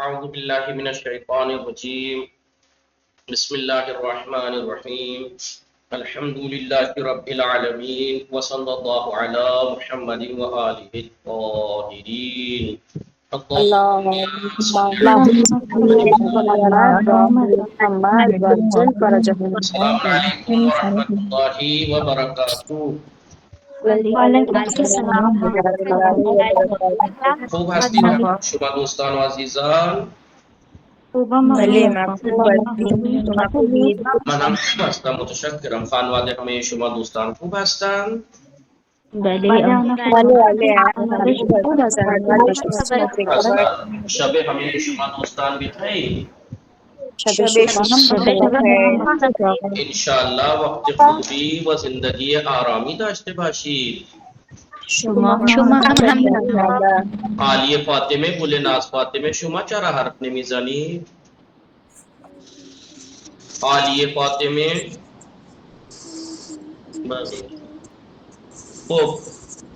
أعوذ بالله من الشيطان الرجيم. بسم الله الرحمن الرحيم. الحمد لله رب العالمين وصلى الله على محمد وآله الطاهرين. اللهم صل اللهم اللهم صل صل على على محمد وعجل فرجه. السلام عليكم ورحمة الله وبركاته. وعلیکم وعلیکم السلام السلام ورحمۃ ورحمۃ اللہ اللہ وبرکاتہ. خوب هستید شما دوستان و عزیزان. خوبم بله امی من خوب هستیم، شما خوبید؟ منم خوب هستم، متشکرم. خانواده همه شما دوستان خوب هستند. بله بله آنا خوب بله خانواده همه خوب شما هستیم. خانواده شما چطور؟ شب همه شما دوستان بخیر. شب شما بخیر. انشاءالله وقت خوبی و زندگی آرامی داشته باشید. شما شما هم هم انشاءالله. عالیه فاطمه گل ناز فاطمه شما چرا حرف نمیزنید؟ عالیه فاطمه بله. خب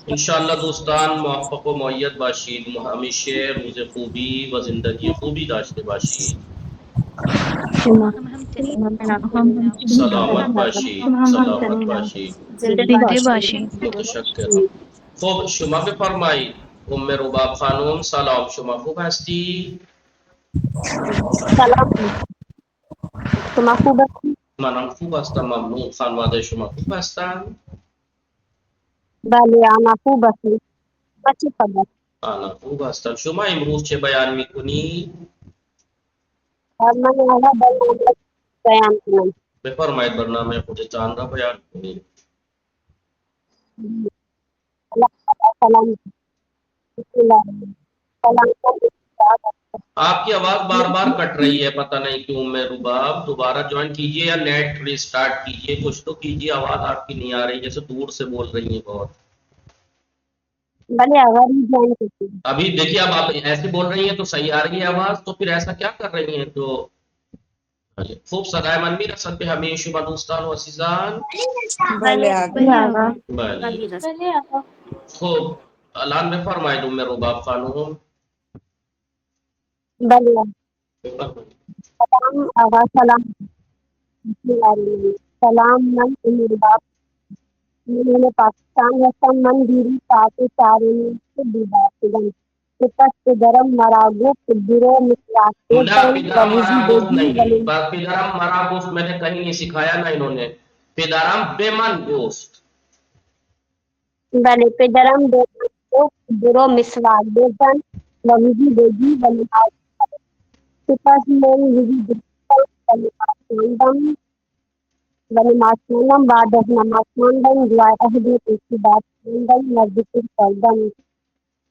انشاءالله دوستان موفق و مؤید باشید، همیشه روز خوبی و زندگی خوبی داشته باشید. شما هم سلامت باشید، سلامت باشید. زنده باشین. متشکرم. خب شما بفرمایید ام رباب خانم. سلام، شما خوب هستی؟ سلام، شما خوب هستید؟ منم خوب هستم، ممنون. خانواده شما خوب هستن؟ بله انا خوب هستیم. و چه خبر؟ آنا خوب هستن. شما امروز چه بیان میکنی؟ من آقا بیان کنم. بفرمایید برنامه خودتان را بیان کنید. سلام، بسم الله سلام. آپ کی آواز بار بار کٹ رہی ہے، پتہ نہیں کیوں. ام رباب دوبارہ جوائن کیجئے یا نیٹ ریسٹارٹ کیجئے، کچھ تو کیجئے. آواز آپ کی نہیں آ رہی، جیسے دور سے بول رہی ہیں بہت. بھلے اگر ہی جوائن کرتی ہوں. ابھی دیکھیے، اب آپ ایسے بول رہی ہیں تو صحیح آ رہی ہے آواز، تو پھر ایسا کیا کر رہی ہیں؟ تو خوب صدای من میرسد به همه شما دوستان و عزیزان. بله آقا. بله. خب الان بفرمایید ام رباب خانم. بله سلام آقا. سلام، بسم الله الرحمن الرحیم. سلام، من امیر باپ، میں پاکستان ہستم. من دیری ساعت چاروں سے بیدار شدم. سپس گرم مراگوف درو نہ متراکتن و پدرم مرا وزی گفت دیگی ولی نہیں، پدرم مرا گفت میں نے کہیں نہیں سکھایا، نہ انہوں نے. پدرم بے من گوشت. ولی پدرم دو درو مسواک دیزن و وزی دیگی ولی سپس میں وزی دیگی ولی آساندم ولی ماسونم بعد از نماز خواندن دعای عهد استباد خواندن و ذکر کردن.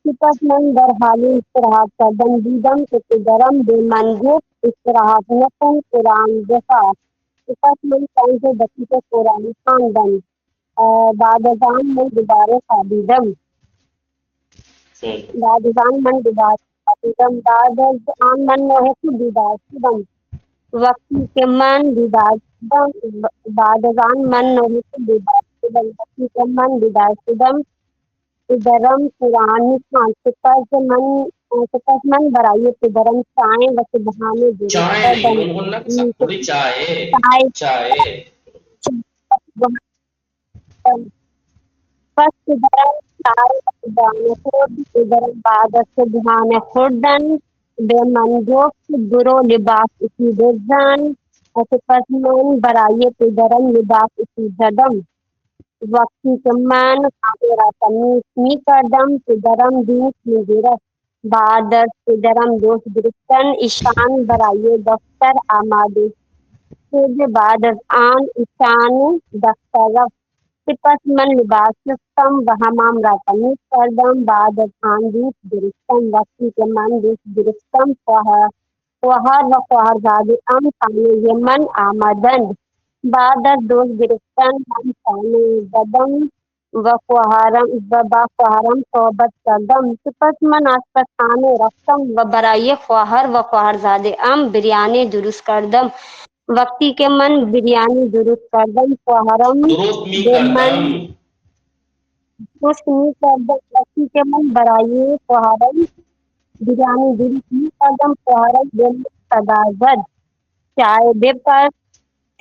سپس من در حال استراحت کردن دیدم که پدرم به من گفت استراحت نکن، قرآن بخوان. سپس من 5 دقیقه قرآن خواندم. بعد از آن من دوباره خوابیدم. بعد از آن من 9 بیدار شدم. وقتی که من بیدار شدم بعد از آن من 9 بیدار شدم. وقتی که من بیدار شدم پدرم قرآن خواند. سپس من برای پدرم چائے و صبحانه درست چائے نہیں، کردم. انہوں نے تھوڑی چائے چائے چائے. پس پدرم چائے و صبحانه خورد. پدرم بعد از صبحانه خوردن به من گفت برو لباس پوشیدن. سپس من برای پدرم لباس پوشیدم. وقتی که من خانه را تمیز می کردم پدرم دوست می گرفت. بعد از پدرم دوست گرفتن ایشان برای دفتر آماده شد. بعد از آن ایشان دفتر رفت. سپس من لباس شستم و حمام را تمیز کردم. بعد از آن دوست گرفتم. وقتی که من دوست گرفتم خواهر و خواهرزاده خانه من آمدند. بعد از دوست گرفتن من خانه زدم و با خواهرم صحبت کردم. سپس من آشپزخانه رفتم و برای خواهر و خواهرزاده بریانی درست کردم. وقتی که من بریانی درست کردم خواهرم درست می به من کردم. درست می کردم. وقتی که من برای خواهرم بریانی درست قدم شهرت بالمستدازد چائے بپر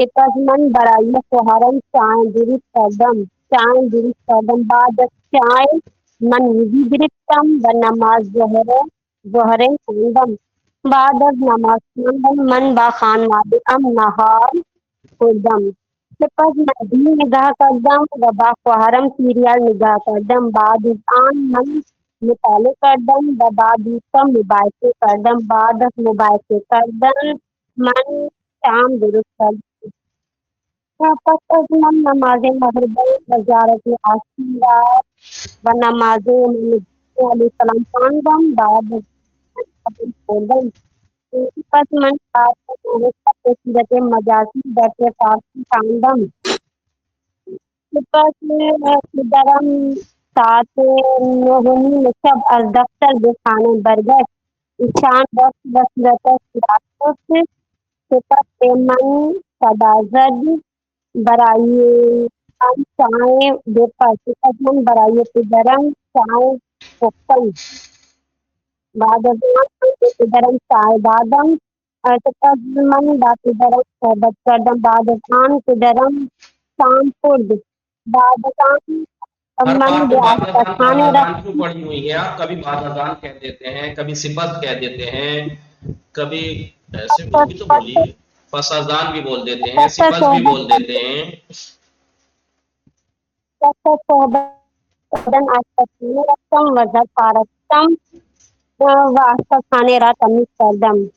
سپاسمند برای شوهرم چای درست کردم چای درست کردم بعد از چای من وضو گرفتم و نماز ظهر خواندم بعد از نماز خواندن من با خانواده‌ام نهار خوردم سپس من دین نگاه کردم و با خواهرم سیریال نگاه کردم بعد از آن من مطالعه کردم و با دوستم مباحثه کردم بعد از مباحثه کردن من شام درست کردم پس از من نماز مغرب وزارت آسیات و نماز محمد علیہ السلام خواندم بعد از خوردم پس من سیرت مجازی درس فارسی خواندم سپس پدرم ساعت 9 شب از دفتر به خانه برگشت ایشان وقت به صورت سیاست سپس به من صدا زد برای من چای بپز سپس من برای پدرم چای پختم بعد از آن من به پدرم چای دادم سپس من با پدرم صحبت کردم بعد از آن پدرم شام خورد بعد از آن ہر من بار به تو بعد آشپزخانه اذان رفتم کیوں پڑی ہوئی ہے آپ کبھی بعد اذان کہہ دیتے ہیں کبھی صفت کہہ دیتے ہیں کبھی ایسے وہ بھی تو بولیے پس اذان بھی بول دیتے ہیں صفت بھی بول دیتے ہیں صحبت آشپزخانه رفتم و زد رفتم و آشپزخانه را تمیز کردم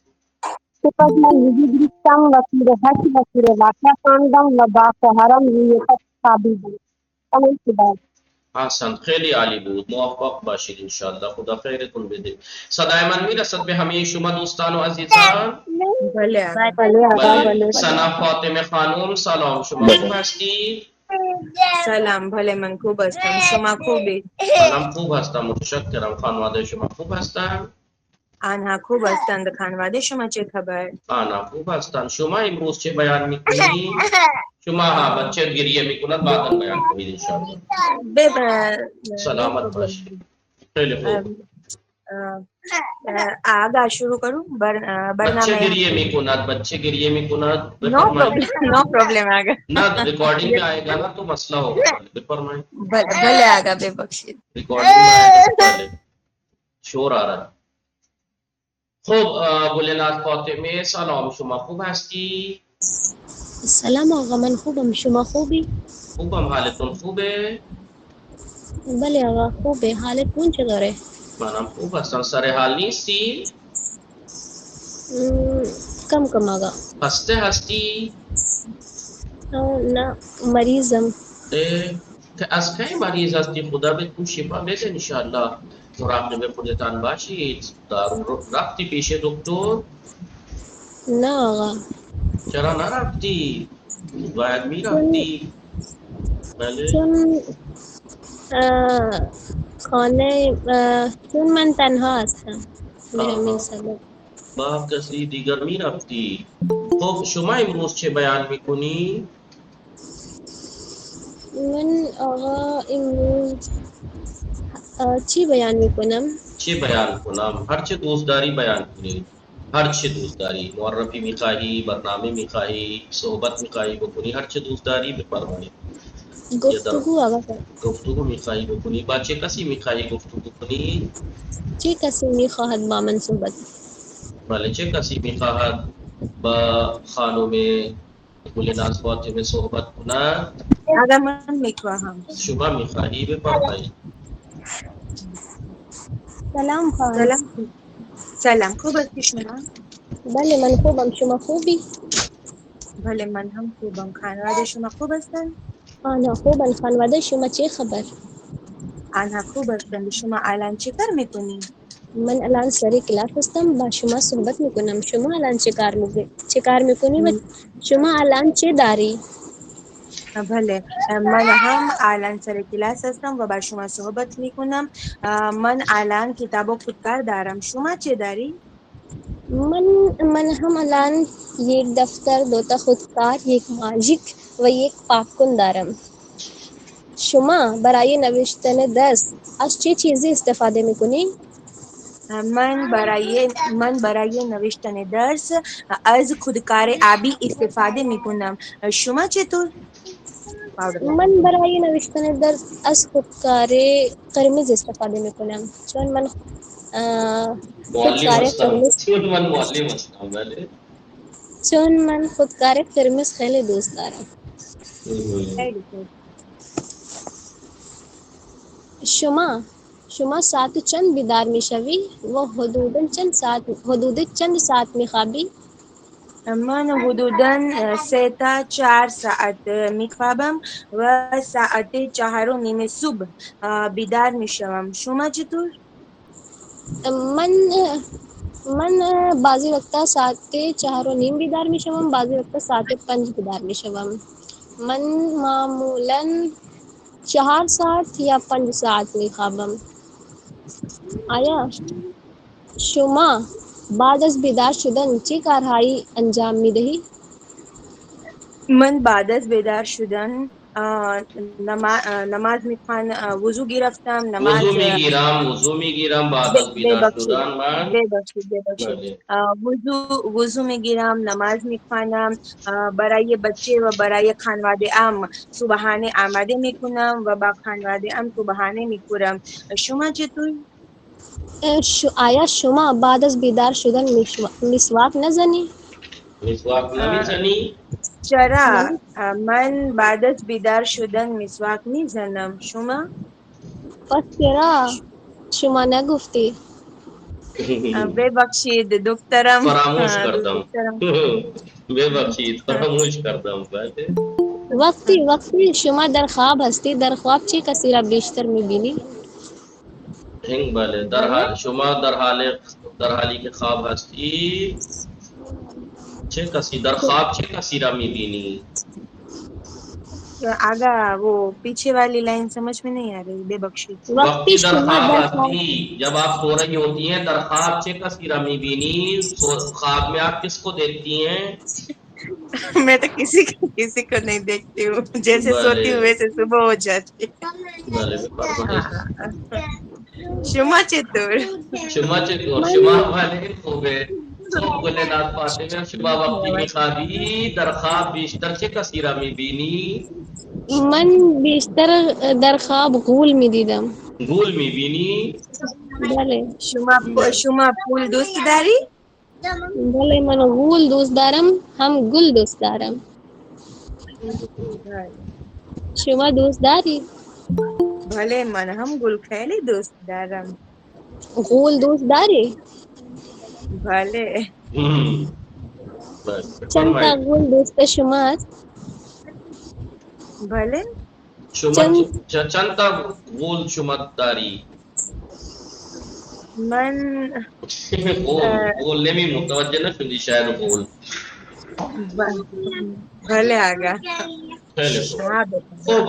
سپس من وضو گرفتم و سوره حشر و سوره واقعه خواندم و با خواهرم روی خط خوابیدم تمام شد حسن خیلی عالی بود موفق باشید انشاءالله خدا خیرتون بده صدای من میرسد به همه شما دوستان و عزیزان بله آقا. بله آقا بله بله سنا فاطمه خانم سلام شما خوب هستید سلام بله من خوب هستم شما خوبی منم خوب هستم متشکرم خانواده شما خوب هستن آنها خوب هستند خانواده شما چه خبر آنا خوب هستن شما امروز چه بیان میکنی شما ها بچه گریه میکند بعدا بیان کنید انشاءالله سلامت باشید خیلی خوب آگا شروع کروں بچه برنامه گریه میکند بچه گریه میکند نو پرابلم نو پرابلم آگا نہ ریکارڈنگ میں آئے گا نا تو مسئلہ ہوگا فرمائیں بله آگا ببخشید ریکارڈنگ میں آئے گا تو پہلے شور آ رہا ہے خب گلناز فاطمه سلام شما خوب هستی سلام آقا من خوبم شما خوبی؟ خوبم حالتون خوبه بله آقا خوبه حالتون چطوره؟ منم خوب هستم سر حال نیستی کم کم آقا خسته هستی نه مریضم که از کی مریض هستی خدا بهتون شفا بده انشالله مراقب خودتان باشید دارو رفتی پیش دکتر نه آقا چرا نرفتی باید میرفتی بله چون خانه چون من تنها هستم به همین سبب با کسی دیگر میرفتی خب شما امروز چه بیان میکنی من آقا امروز چی بیان میکنم؟ چه بیان کنم هر چه دوستداری بیان کنی هر چه دوستداری معرفی میخواهی برنامه میخواهی صحبت میخواهی بکنی هر چه دوستداری بفرمایی گفتگو آقا گفتگو میخواهی بکنی با چه کسی میخواهی گفتگو کنی چی کسی میخواهد با من صحبت بله چه کسی میخواهد با خانم گلناز فاطمه صحبت کند آگا من میخواهم شما میخواهی بفرمایی سلام خان سلام سلام خوب هستی شما بله من خوبم شما خوبی؟ بله من هم خوبم خانواده شما خوب هستند آنا خوبن خانواده شما چه خبر؟ آنها خوب هستند شما الان چه کار میکنی من الان سر کلاس هستم با شما صحبت میکنم شما الان چه کار میکنی و شما الان چه داری؟ بله من هم الان سر کلاس هستم و با شما صحبت میکنم من الان کتاب و خودکار دارم شما چه داری؟ من هم الان یک دفتر دوتا خودکار یک ماژیک و یک پاپکن دارم شما برای نوشتن درس از چه چیزی استفاده میکنی؟ من برای نوشتن درس از خودکار آبی استفاده میکنم. شما چطور؟ من برای نوشتن درس از خودکار قرمز استفاده میکنم، چون من معلم خودکار هستم، قرمز چون من معلم هستم. بله. خودکار قرمز خیلی دوست دارم. خیلی خوب. شما ساعت چند بیدار میشوی و حدود چند ساعت میخوابی؟ من حدوداً 3 تا 4 ساعت میخوابم و ساعت 4:30 صبح بیدار میشوم. شما چطور؟ من من بعضی وقتا ساعت 4:30 بیدار میشوم، بعضی وقتا ساعت 5 بیدار میشوم. من معمولا 4 ساعت یا 5 ساعت میخوابم. آیا شما بعد از بیدار شدن چه کارهایی انجام میدهی؟ من بعد از بیدار شدن نماز میخوانم، وضو گرفتم، نماز وضو میگیرم بعد از بیدار ببخشید شدن من. ببخشید بله. وضو میگیرم، نماز میخوانم، برای بچه و برای خانواده ام صبحانه آماده میکنم و با خانواده ام صبحانه میخورم. شما چطور؟ آیا شما بعد از بیدار شدن مسواک نزنی؟ مسواک اه، نمیزنی؟ چرا؟ نه. من بعد از بیدار شدن مسواک میزنم. شما؟ پس چرا شما نگفتی؟ ببخشید دکترم. فراموش کردم. دکترم. ببخشید فراموش کردم. بله. وقتی شما در خواب هستی، در خواب چه کسی را بیشتر میبینی؟ بله، بله. شما در حالی که خواب هستی چه کسی را میبینی؟ آگا وہ پیچھے والی لائن سمجھ میں نہیں آ رہی، بے بخشید. وقتی وقتی در شما خواب در خواب هستی، جب آپ سو رہی ہوتی ہیں، در خواب چه کسی را میبینی؟ خواب میں آپ کس کو دیکھتی ہیں؟ میں تو کسی کو نہیں دیکھتی ہوں، جیسے بله سوتی ہوں ویسے صبح ہو جاتی. بله بفرمایید. شما چطور؟ شما چطور؟ من شما بله خوبه. خب گل ناز فاطمه، شما وقتی میخوابی در خواب بیشتر چه کسی را میبینی؟ من بیشتر در خواب غول میدیدم. گول میبینی؟ بله. شما پول دوست داری؟ بله، من غول دوست دارم، هم گل دوست دارم. شما دوست داری؟ بھلے من هم گل خیلی دوست دارم. غول دوست داری؟ بله. بله چند تا بفرمایید. غول دوست شما است؟ بله. شما چند چند تا گول شما داری؟ من قول نمی متوجه نشدی شاید قول. بھلے آگا. خیلی خوب. ہاں خب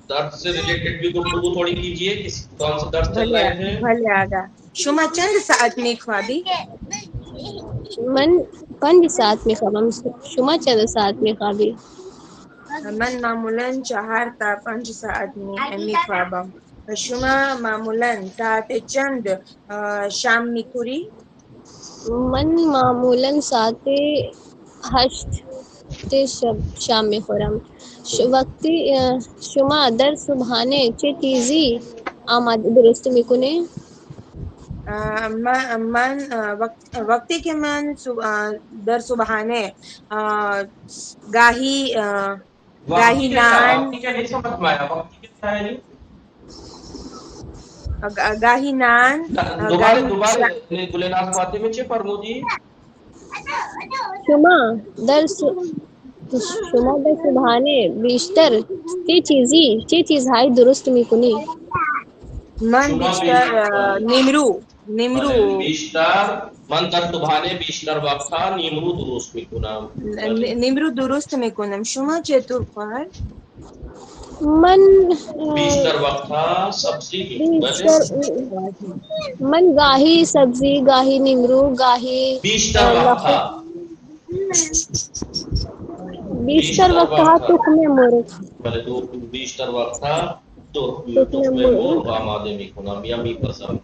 درس سے ریلیٹڈ بھی گفتگو تھوڑی کیجئے، کون سے درس چل رہے ہیں؟ بھلے آگا. شما چند ساعت میخوابی؟ من 5 ساعت میخوابم. شما چند ساعت میخوابی؟ من معمولا 4 تا 5 ساعت میخوابم. شما معمولا ساعت چند شام میخوری؟ من معمولا ساعت 8 شام میخورم. وقتی شما در صبحانه چه چیزی آماده درست میکنه؟ من وقتی که من در صبحانه گاهی نان وقتی کیا نہیں سمجھ میں آیا، وقتی کیا ہے نہیں؟ گاهی نان دوباره گاهی گلناز فاطمه چه فرمودی؟ شما در صبحانه بیشتر چه چیزهایی درست میکنی؟ من شما بیشتر بله نیمرو بیشتر من در صبحانه بیشتر وقتها نیمرو درست میکنم. بله نیمرو درست میکنم. شما چطور خواهر؟ من بیشتر وقتها سبزی. بله بیشتر من گاهی سبزی، گاهی نیمرو، گاهی بیشتر لفظ. وقتها بیشتر وقتها تخم مرغ. بله بیشتر وقتها تخم تخم مرغ مرغ آماده میکنم یا میپزم.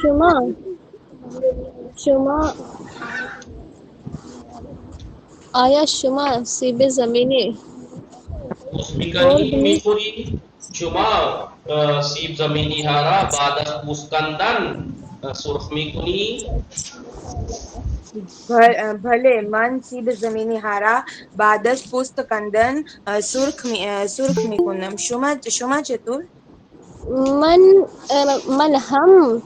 بله. شما آیا شما سیب زمینی پوست خورد میکنی میخوری؟ شما سیب زمینی ها را بعد از پوست کندن سرخ میکنی؟ بھلے من سیب زمینی هارا بعد از پوست کندن سرخ میکنم. شما چطور؟ من هم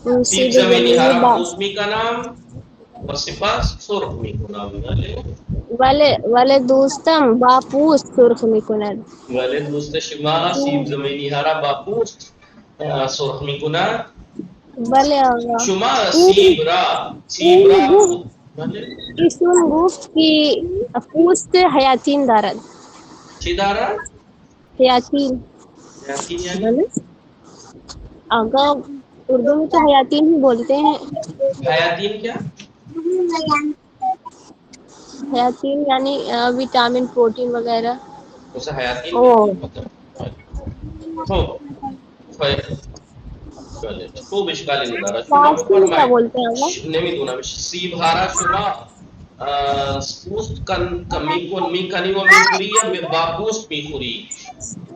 سیب سیب زمینی ها زمینی را پوست میکنم و سپس سرخ میکنم. بله. ولی دوستم با پوست سرخ میکند. بله دوست شما سیب زمینی ها را با پوست سرخ میکند. بله آقا. شما او سیب را گفت بله ایشون گفت که پوست حیاتین دارد. چی دارد؟ حیاتین. یقین یعنی بھلے آقا اردو میں تو حیاتین ہی بولتے ہیں. حیاتین کیا؟ حیاتین یعنی وٹامن پروٹین وغیرہ. اسے حیاتین او بولتے ہیں مطلب. خوب خیر. بله خوب اشکالی نداره. شما پاستی کیا بفرمایید. بولتے ہیں آقا؟ نمیدونم سیب هارا شما پوست میکنی و میخوری یا با پوست میخوری؟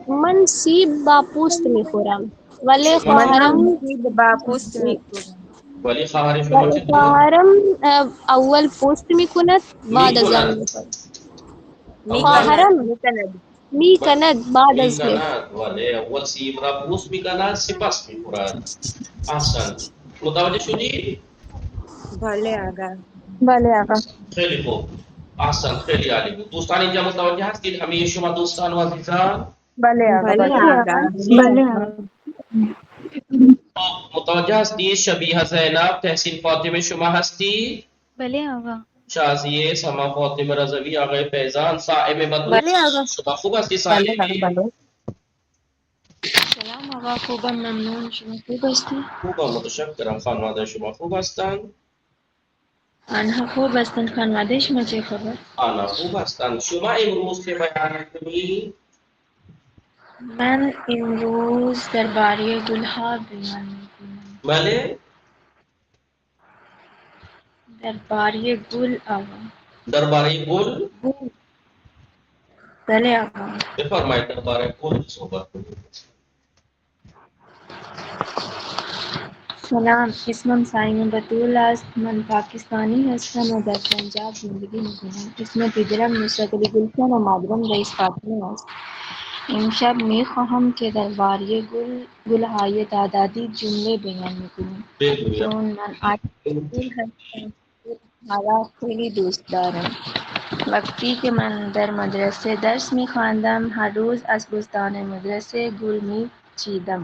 من سیب با پوست میخورم ولی شما من هم خواهرم سیب با پوست میخورم. ولی خواهر شما چطور؟ خواهرم اول پوست میکند بعد از آن میکند. میخورد. اول خواهرم میکند. میکند بعد از می. میکند ولی اول سیب را پوست میکند سپس میخورد. احسن. متوجه شدی؟ بھلے آگا. بله آقا. خیلی خوب. احسن خیلی عالی بود. دوستان اینجا متوجه هستید همه شما دوستان و عزیزان؟ بله آقا. بھلے بله آگا. بله آقا. متوجه هستید شبیه زینب تحسین فاطمه شما هستید؟ بله آقا. شازیه سما فاطمه رضوی آقای فیضان صائم بدو بھلے آگا. شما خوب هستی بھلے صائمی؟ آگا. بھلے. سلام آقا، خوبم، ممنون. شما خوب هستی؟ خوبم متشکرم. خانواده شما خوب هستند؟ آنها خوب هستند. خانواده شما چه خبر؟ آنها خوب هستند. شما امروز که بیان کنید من امروز درباره گلها بیان میکنم. بله درباره گل آقا. درباره گل گل. بله آقا. بفرمایید درباره گل صحبت کنید. سلام، اسمم سایمه بطول است. من پاکستانی هستم و در پنجاب زندگی میکنم. اسم پدرم نصرت علی گلشن و مادرم رئیس فاطمه است. امشب میخواهم که درباره گلهای تعدادی جمله بیان میکنم. بگویم. چون من عاشق گل هستم، گلها را خیلی دوست دارم. وقتی که من در مدرسه درس میخواندم هر روز از بستان مدرسه گل میچیدم.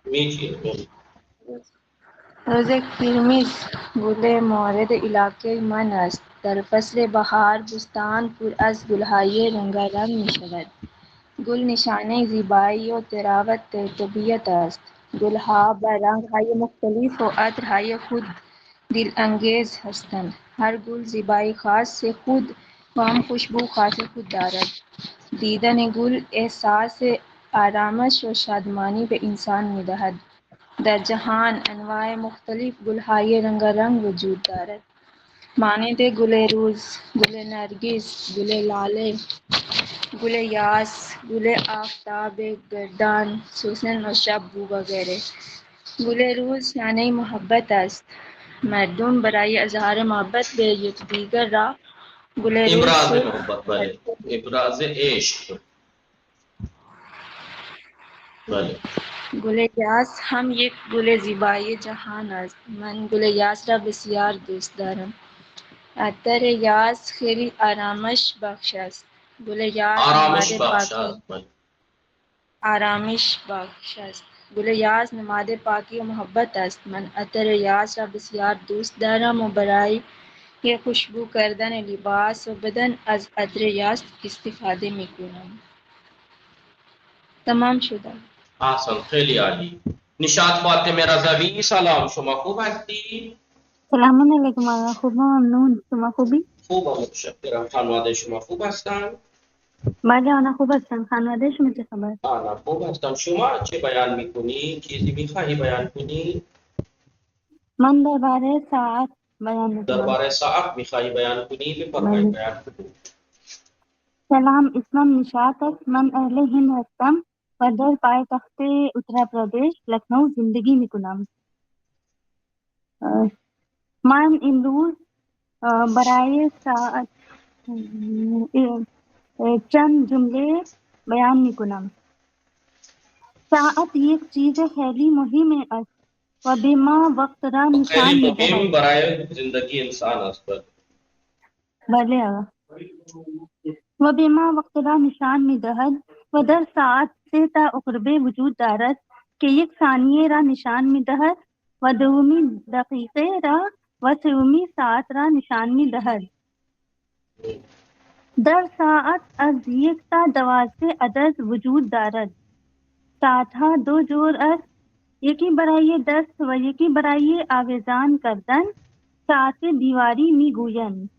میچینیم. روز قرمز گل مورد علاقه من است. در فصل بهار بستان پر از گلهای رنگارنگ می شود. گل نشانه زیبایی و طراوت طبیعت است. گلها با رنگهای مختلف و عطرهای خود دلانگیز هستند. هر گل زیبایی خاص خود و هم خوشبو خاص خود دارد. دیدن گل احساس آرامش و شادمانی به انسان می دهد. در جهان انواع مختلف گلهای رنگارنگ وجود دارد مانند گل روز، گل نرگس، گل لاله، گل یاس، گل آفتاب گردان، سوسن و شبو وغیرہ. گل روز یعنی محبت است. مردم برای اظهار محبت به یکدیگر را گل روز ابراز سرخ محبت بله کرده. ابراز عشق بله. گل یاس هم یک گل زیبای جهان است. من گل یاس را بسیار دوست دارم. عطر یاس خیلی آرامش بخش است. گل یاس آرامش نماد بخش پاکی است. بله. آرامش بخش است. گل یاس نماد پاکی و محبت است. من عطر یاس را بسیار دوست دارم و برای خوشبو کردن لباس و بدن از عطر یاس استفاده می کنم. تمام شده. احسن خیلی عالی. نشاط فاطمه رضوی سلام شما خوب هستی؟ سلام علیکم آقا، خوبم، ممنون. شما خوبی؟ خوبم متشکرم. خانواده شما خوب هستند؟ بله آنها خوب هستم. خانوادهشون چه خبر؟ آنا خوب هستم. شما چه بیان میکنی؟ چیزی میخواهی بیان کنی؟ من درباره ساعت بیان میکنم. درباره ساعت میخواهی بیان کنی؟ بفرمایید بیان کنی. سلام، اسمم نشاط است. من اهل هند هستم و در پایتخت اتر پردیش لکھنؤ زندگی میکنم. من امروز برای ساعت چند جمله بیان میکنم. ساعت یک چیز خیلی مهم است و به ما وقت را نشان خیلی میدهد. مهم برای زندگی انسان است. بله آقا. و به ما وقت را نشان میدهد و در ساعت 3 تا عقربه وجود دارد که یک ثانیه را نشان میدهد و دومی دقیقه را و سومی ساعت را نشان میدهد. در ساعت از 1 تا 12 عدد وجود دارد. ساعتها دو جور است، یکی برای دست و یکی برای آویزان کردن. ساعت دیواری میگویند.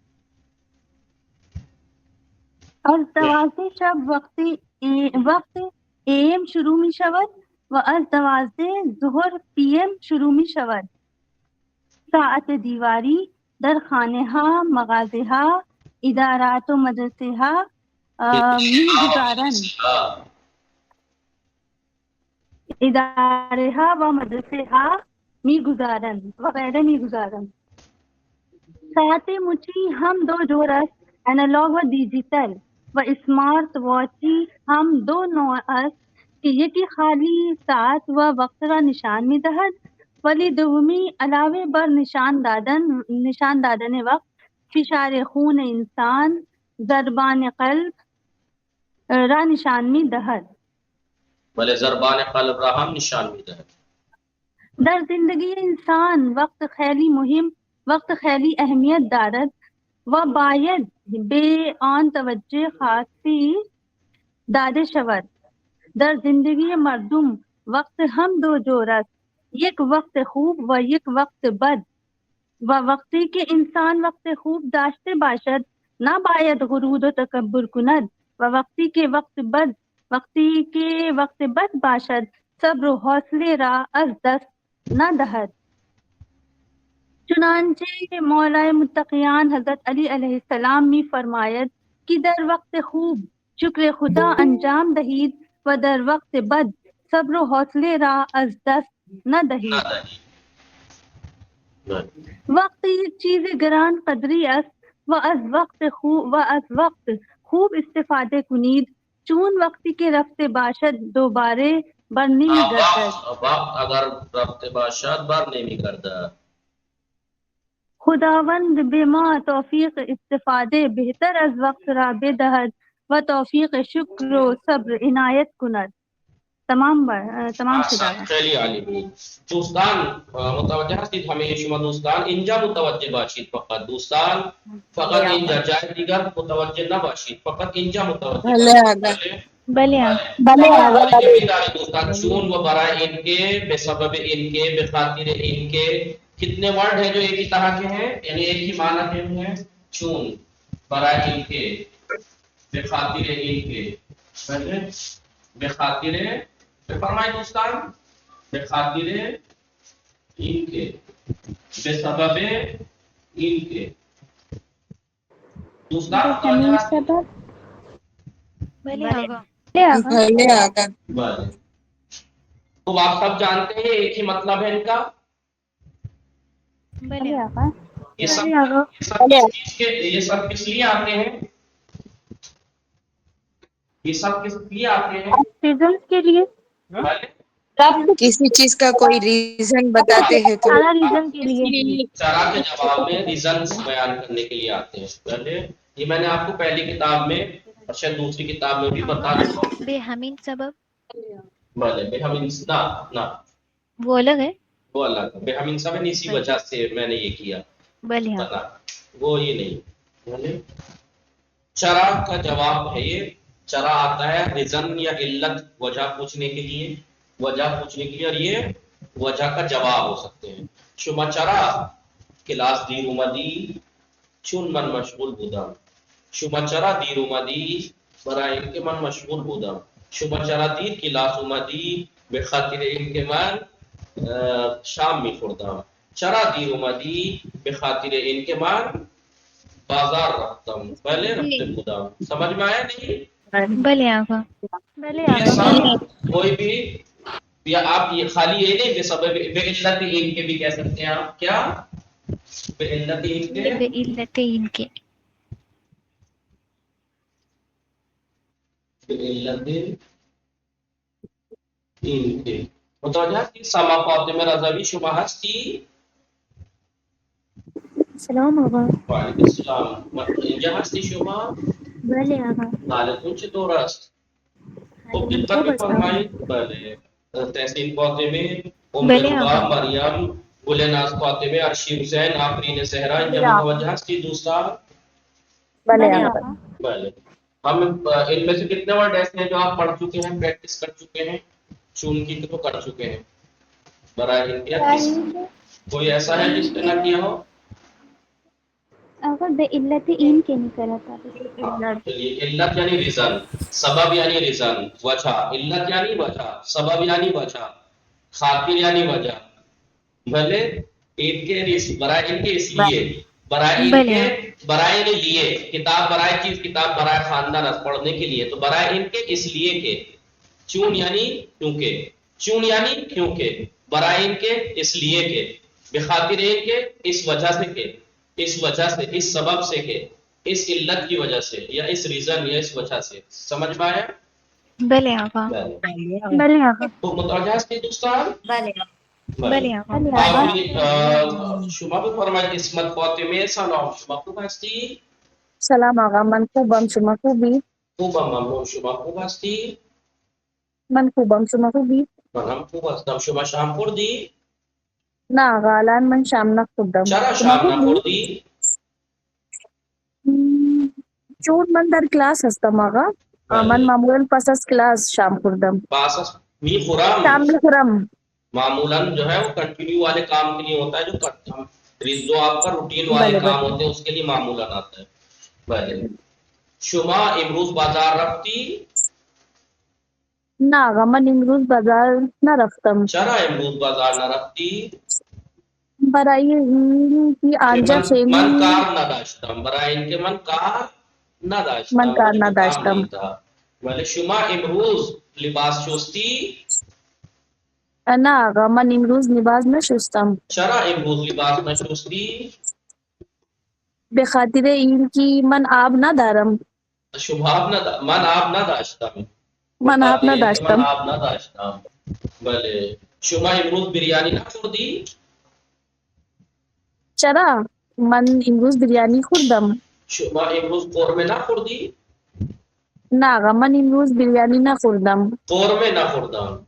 از 12 شب وقت AM شروع می شود و از 12 ظهر PM شروع می شود. ساعت دیواری در خانه ها، مغازه ها، ادارات و مدرسه ها می گذارند. اداره ها و مدرسه ها می گذارند و غیره می گذارند. ساعت مچی هم دو جور است، انالوگ و دیجیتل، و اسمارت واچی هم دو نوع است که یکی خالی ساعت و وقت را نشان می دهد ولی دومی علاوه بر نشان دادن وقت، فشار خون انسان، ضربان قلب را نشان می دهد. بله ضربان قلب را هم نشان می دهد. در زندگی انسان وقت خیلی اهمیت دارد و باید به آن توجه خاصی داده شود. در زندگی مردم وقت هم دو جور است، یک وقت خوب و یک وقت بد، و وقتی که انسان وقت خوب داشته باشد نباید غرور و تکبر کند و وقتی که وقت بد باشد صبر و حوصله را از دست ندهد. چنانچه مولای متقیان حضرت علی علیه السلام می فرماید که در وقت خوب شکر خدا انجام دهید و در وقت بد صبر و حوصله را از دست ندهید. وقت یک چیز گران قدری است و از وقت خوب استفاده کنید، چون وقتی که رفته باشد دوباره بر نمیگردد. وقت اگر رفته باشد بر نمیگردد. خداوند به ما توفیق استفاده بهتر از وقت را بدهد و توفیق شکر و صبر عنایت کند. تمام شده. خیلی عالی بود. دوستان متوجه هستید؟ همه شما دوستان اینجا متوجه باشید. فقط دوستان فقط اینجا، جای دیگر متوجه نباشید، فقط اینجا متوجه باشید. بله دوستان، چون و برای اینکه، به سبب اینکه، به خاطر اینکه، کتنے ورڈ ہیں جو ایک ہی طرح کے ہیں، یعنی ایک ہی معنی کے ہیں. چون، برای اینکه، به خاطر اینکه، به خاطر، بفرمایید دوستان، به خاطر اینکه، به سبب اینکه. دوستان سبب. بله. تو آپ سب جانتے ہیں ایک ہی مطلب ہے ان کا. یہ سب کس لیے آتے ہیں؟ یہ سب کس لیے آتے ہیں؟ ریزنز کے لیے. کسی چیز کا کوئی ریزن بتاتے ہیں تو ریزن کے لیے. چرا کے جواب میں ریزنز بیان کرنے کے لیے آتے ہیں. پہلے یہ میں نے آپ کو پہلی کتاب میں اور شاید دوسری کتاب میں بھی بتا دیا. بے ہمین سبب. بھلے بے ہمین نہ وہ الگ ہے. وہ الگ ہے. بے ہمین سبب اسی وجہ سے میں نے یہ کیا. بھلے وہ یہ نہیں. چرا کا جواب ہے یہ. چرا آتا ہے ریزن یا علت، وجہ پوچھنے کے لیے، اور یہ وجہ کا جواب ہو سکتے ہیں. شما چرا کلاس دیر اومدی چون من مشغول بودم. شما چرا دیر اومدی برای اینکه من مشغول بودم. شما چرا دیر کلاس اومدی؟ به خاطر اینکه من شام میخوردم. چرا دیر اومدی؟ به خاطر اینکه من بازار رفتم. بله رفته بودم. سمجھ میں آیا نہیں؟ بلے آقا. یہ سب کوئی بھی یا آپ یہ خالی یہ نہیں بے سبب بے علت ان کے بھی کہہ سکتے ہیں آپ. کیا بے علت ان کے؟ بے علت ان کے. بے علت ان کے. متوجہ کی سما فاطمه رضوی شما هستی؟ سلام آقا. وعلیکم السلام. اینجا هستی شما؟ بله آقا. حالتون چطور است؟ خب دقت بفرمایید. بله. تحسین فاطمه، ام ربا، مریم، گلناز فاطمه، ارشی حسین، آفرین زہرا، اینجا متوجہ ہستی دوستان؟ بلے آقا. بله. ہم ان میں سے کتنے ورڈ ایسے ہیں جو آپ پڑھ چکے ہیں، پریکٹس کر چکے ہیں؟ چون کی تو کر چکے ہیں. برائے ان کوئی ایسا ہے جس نے نہ کیا ہو؟ آقا بے علت ان کے نہیں کرا تھا. چلیے. علت یعنی ریزن، سبب یعنی ریزن، وجہ. علت یعنی وجہ، سبب یعنی وجہ، خاطر یعنی وجہ. بھلے ان کے برائے ان کے اس لیے، برائے ان کے، برائے کے لیے. کتاب برائے چیز، کتاب برائے خاندان پڑھنے کے لیے. تو برائے ان کے اس لیے کے. چون یعنی کیونکہ، چون یعنی کیونکہ، برائے ان کے اس لیے کے، بخاطر ان کے اس وجہ سے کے، اس وجہ سے، اس سبب سے کے، اس علت کی وجہ سے، یا اس ریزن یا اس وجہ سے. سمجھ میں آیا؟ بلے آقا. بلے آقا. تو متوجہ ہے دوستان؟ بلے آقا. شما بفرمایید. اسمت فاطمه سلام. شما خوب هستی؟ سلام آقا، من خوبم، شما خوبی؟ خوبم ممنون. شما خوب هستی؟ من خوبم، شما خوبی؟ منم خوب هستم. شما شام خوردی؟ نه آقا، الان من شام نخوردم. چرا شما شام خوردی؟ نخوردی؟ چون من در کلاس هستم آقا. من معمولا پس از کلاس شام خوردم. پاس میخورم. شام میخورم. معمولاً جو ہے وہ کنٹینیو والے کام کے لیے ہوتا ہے، جو آپ کا روٹین والے کام ہوتے ہیں اس کے لیے معمولاً آتا ہے. بله. شما امروز بازار رفتی؟ نه آقا، من امروز بازار نرفتم. چرا امروز بازار نرفتی؟ برای اینکه آنجا خیلی من کار نداشتم. برای اینکه من کار نداشتم. من کار نداشتم. ولی شما امروز لباس شستی؟ نه آقا، من امروز لباس نشستم. چرا امروز لباس نشستی؟ به خاطر اینکه من آب ندارم. شما من آب نداشتم. من آب نداشتم. من آب نداشتم. بله. شما امروز بریانی نخوردی؟ چرا؟ من امروز بریانی خوردم. شما امروز قورمه نخوردی؟ نه آقا، من امروز بریانی نخوردم. قورمه نخوردم.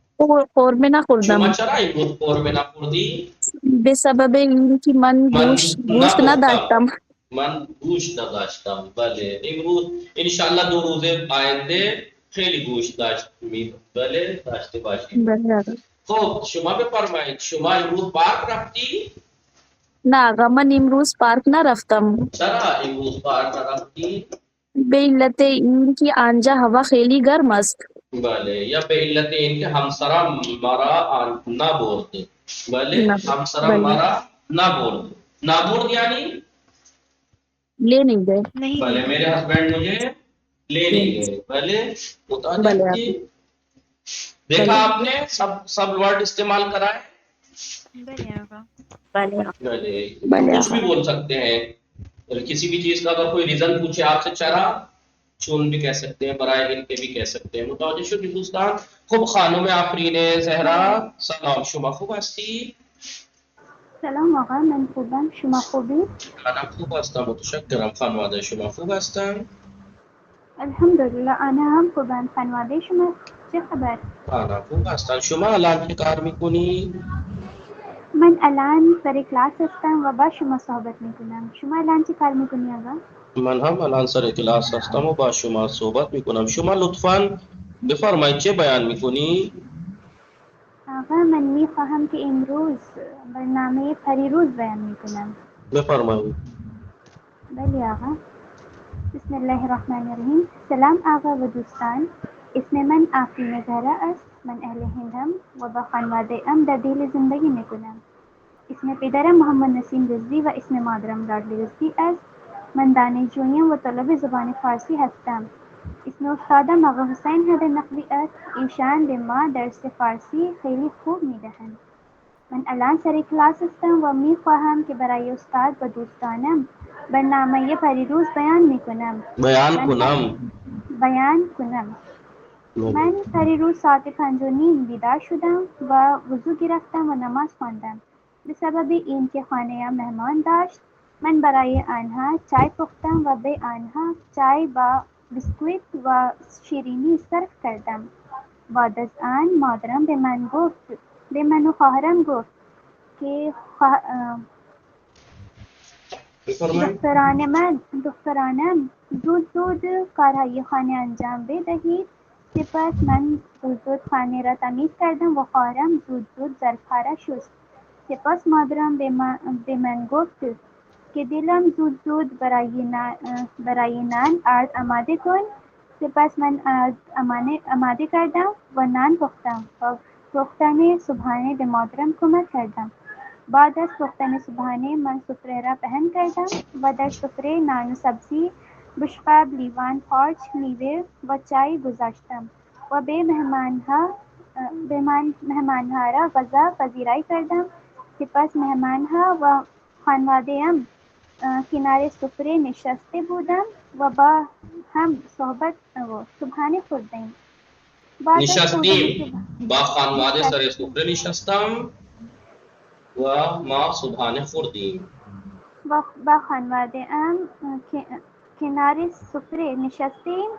قورمه نخوردم. شما چرا امروز قورمه نخوردی؟ به سبب اینکه من گوشت نداشتم. من گوشت نداشتم. بله. امروز انشالله 2 روز آینده خیلی گوشت داشتیم. بله داشته باشیم. بله. خب شما بفرمایید. شما امروز پارک رفتی؟ نه آقا، من امروز پارک نرفتم. چرا امروز پارک نرفتی؟ به علت اینکه آنجا هوا خیلی گرم است. بله. یا به علت اینکه همسرم مرا نبرد. بله. همسرم مرا نبرد. نبرد یعنی لے نہیں گئے. بله. میرے ہسبینڈ مجھے لے نہیں گئے. بله. متوجہ. دیکھا آپ نے سب ورڈ استعمال کرا ہے. کچھ بھی بول سکتے ہیں. کسی بھی چیز کا اگر کوئی ریزن پوچھے آپ سے، چرا، چون بھی کہہ سکتے ہیں، برائے ان کے بھی کہہ سکتے ہیں. متوجہ شد دوستان؟ خوب خانم آفرین زهرا سلام. شما خوب هستی؟ سلام آقا، من خوبم. شما خوبی؟ منم خوب هستم. متشکرم. خانواده شما خوب هستن؟ الحمدلله انا هم خوبم. خانواده شما چه خبر؟ انا خوب هستن. شما الان چه کار میکنی؟ من الان سر کلاس هستم و با شما صحبت میکنم. شما الان چه کار میکنی آقا؟ من هم الان سر کلاس هستم و با شما صحبت میکنم. شما لطفاً بفرمایید چه بیان میکنی؟ آقا من میخواهم که امروز برنامه پریروز بیان میکنم. بفرمایید. بله آقا. بسم الله الرحمن الرحیم. سلام آقا و دوستان. اسم من آفرین زهرا است. من اهل هندم و با خانواده ام در دهلی زندگی میکنم. اسم پدرم محمد نسیم رزوی و اسم مادرم لاڈلی رزوی است. من دانشجویم و طالب زبان فارسی هستم. اسم استادم آقا حسین حیدر نقوی است. ایشان به ما درس فارسی خیلی خوب میدهند. من الان سر کلاس هستم و میخواهم که برای استاد و دوستانم برنامه پریروز بیان میکنم. بیان کنم. من پریروز ساعت 5:30 بیدار شدم و وضو گرفتم و نماز خواندم. به سبب اینکه خانه مهمان داشت من برای آنها چای پختم و به آنها چای با بسکویت و شیرینی سرو کردم. بعد از آن مادرم به من و خواهرم گفت که دخترانم زود کارهای خانه انجام بدهید. سپس من زود خانه را تمیز کردم و خواهرم زود ظرفها را شست. سپس مادرم به من گفت که دلم زود برای نان آرد آماده کن. سپس من آرد آماده کردم و نان پختم و پختن صبحانه به مادرم کمک کردم. بعد از پختن صبحانه من سفره را پهن کردم و در سفره نان و سبزی، بشقاب، لیوان، پارچ، میوه و چای گذاشتم و به مهمانها را غذا پذیرایی کردم. سپس مهمانها و خانواده‌ام کنار سفره نشسته بودم و با هم صحبت و صبحانه خوردیم. نشستیم با خانواده سر سفره نشستم و ما صبحانه خوردیم. با خانواده ام کنار سفره نشستیم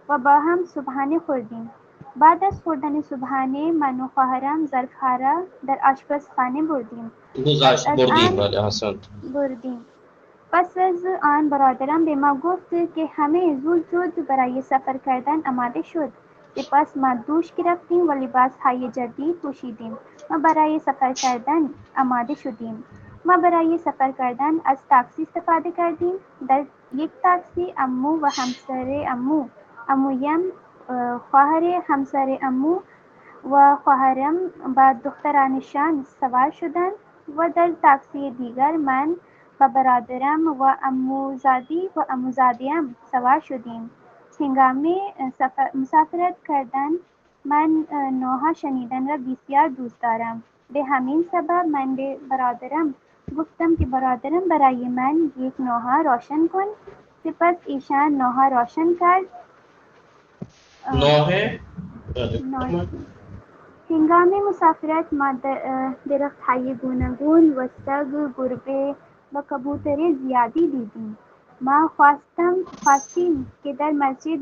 و با هم صبحانه خوردیم. بعد از خوردن صبحانه من و خواهرم ظرفها را در آشپزخانه بردیم. پس از آن برادرم به ما گفت که همه زود برای سفر کردن آماده شد. سپس ما دوش گرفتیم و لباسهای جدید پوشیدیم و برای سفر کردن آماده شدیم. ما برای سفر کردن از تاکسی استفاده کردیم. در یک تاکسی عمو و همسر عمویم، خواهر همسر عمو و خواهرم با دخترانشان سوار شدند و در تاکسی دیگر من و برادرم و عموزادی و عموزادیم سوار شدیم. هنگام مسافرت کردن من نوحه شنیدن را بسیار دوست دارم. به همین سبب من به برادرم گفتم که برادرم برای من یک نوحه روشن کن. سپس ایشان نوحه روشن کرد. هنگام مسافرت ما درخت‌های گوناگون و سگ، گربه و کبوتر زیادی دیدیم. ما خواستیم که در مسجد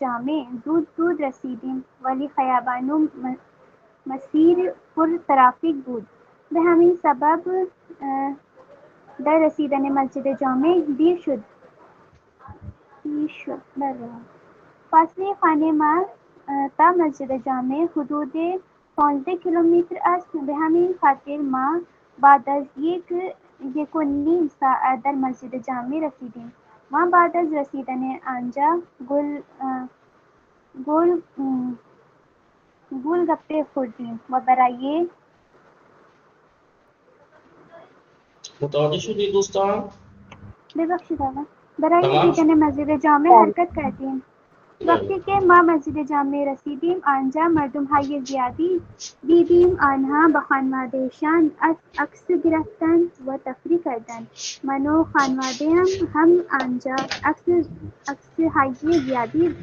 جامع زود رسیدیم، ولی خیابان و مسیر پر ترافیک بود. به همین سبب در رسیدن مسجد جامع دیر شد. فاصله خانه ما تا مسجد جامع حدود 15 کیلومتر است. به همین خاطر ما بعد از یک و نیم ساعت در مسجد جامع رسیدیم. ما بعد از رسیدن آنجا گلگپه خوردیم و برای متوجه شدی دوستان؟ ببخشید آقا. برای دیدن مسجد جامع حرکت کردیم. وقتی که ما مسجد جامع رسیدیم آنجا مردم های زیادی دیدیم. آنها با خانوادهشان عکس گرفتند و تفریح کردند. من و خانواده‌ام هم آنجا عکس های زیادی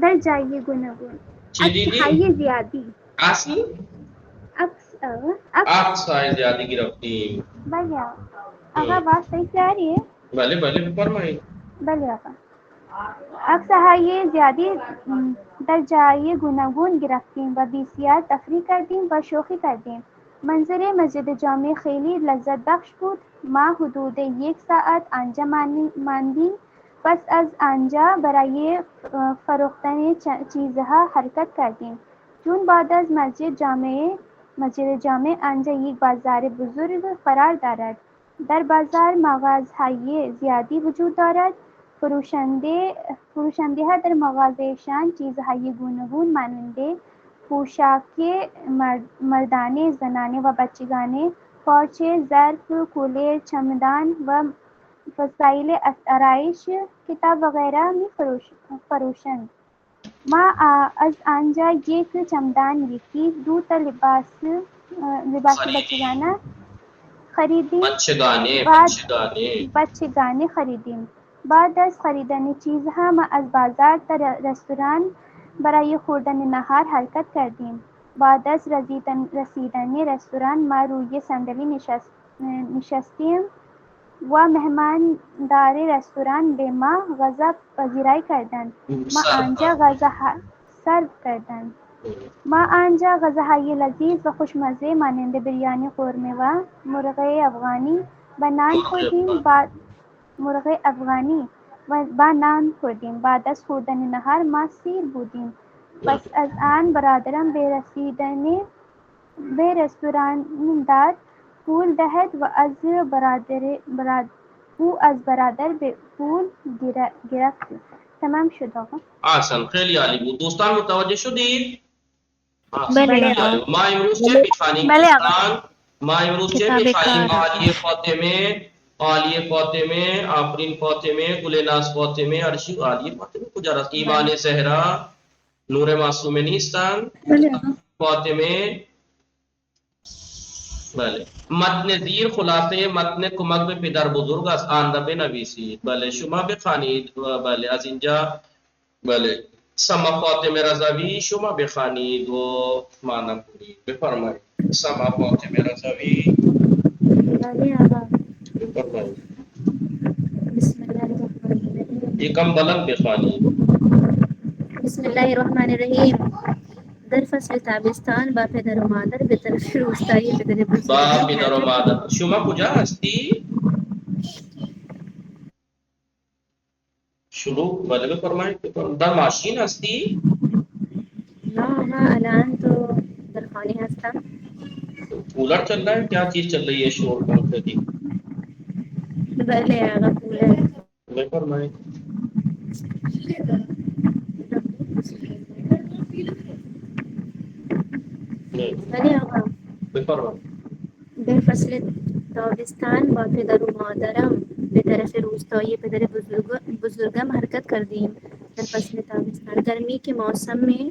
در جای گوناگون عکس های زیادی عکس های زیادی گرفتیم. بله آقا بات صحیح سے آ رہی ہے؟ بله فرمایید. بله آقا. عکس‌های زیادی در جای گوناگون گرفتیم و بسیار تفریح کردیم و شوخی کردیم. منظر مسجد جامع خیلی لذت بخش بود. ما حدود 1 ساعت آنجا ماندیم. پس از آنجا برای فروختن چیزها حرکت کردیم. چون بعد از مسجد جامع آنجا یک بازار بزرگ قرار دارد. در بازار مغازهای زیادی وجود دارد. فروشنده‌ها در مغازه‌شان چیزهای گوناگون مانند پوشاک مردانه، زنانه و بچگانه، پارچه، ظرف، کولر، چمدان و وسایل آرایش، کتاب وغیرہ فروشند. ما از آنجا یک چمدان، یکی دو تا لباس بچگانه خریدیم. بچگانه خریدیم. بعد از خریدن چیزها ما از بازار تا رستوران برای خوردن نهار حرکت کردیم. بعد از رسیدن رستوران ما روی صندلی نشستیم و مهماندار رستوران به ما غذا پذیرایی کردند. ما آنجا غذاهای لذیذ و خوشمزه مانند بریانی قورمه و مرغ افغانی با نان خوردیم. بعد از خوردن نهار ما سیر بودیم. پس از آن برادرم به رستوراندار پول دهد و او از برادر به پول گرفت. تمام شد آقا. احسن، خیلی عالی بود. دوستان متوجه شدید؟ بله. ما امروز چه میخوانیم دوستان؟ ما امروز چه میخوانیم؟ عالی فاطمه، آفرین فاطمه، گلناز فاطمه، عرشی عالی فاطمه کجا رفت؟ ایمان زهرا، نور معصومه نیستن؟ فاطمه. بله. متن زیر خلاصه متن کمک به پدر بزرگ از آن را بنویسید. بله شما بخوانید. بله از اینجا بله سما فاطمه رضوی شما بخوانید و معنی کنید. بفرمایید. سما فاطمه رضوی. بله آقا. بفرمایید. بسم الله الرحمن الرحیم. یکم بلند بخوانید. بسم الله الرحمن الرحیم. در فصل تابستان با پدر و مادر به طرف روستایی پدر بزرگ با پدر و مادر. شما کجا هستی؟ شروع بله بفرمایید. در ماشین هستی؟ نه ما الان تو در خانه هستم. کولر چل رہا ہے؟ کیا چیز چل رہی ہے شور پنکھے کی؟ بله آقا کولر. بفرمایید. بله آقا. بفرمایید. در فصل تابستان با پدر و مادرم به طرف روستایی پدر بزرگم حرکت کردیم. در فصل تابستان گرمی کے موسم میں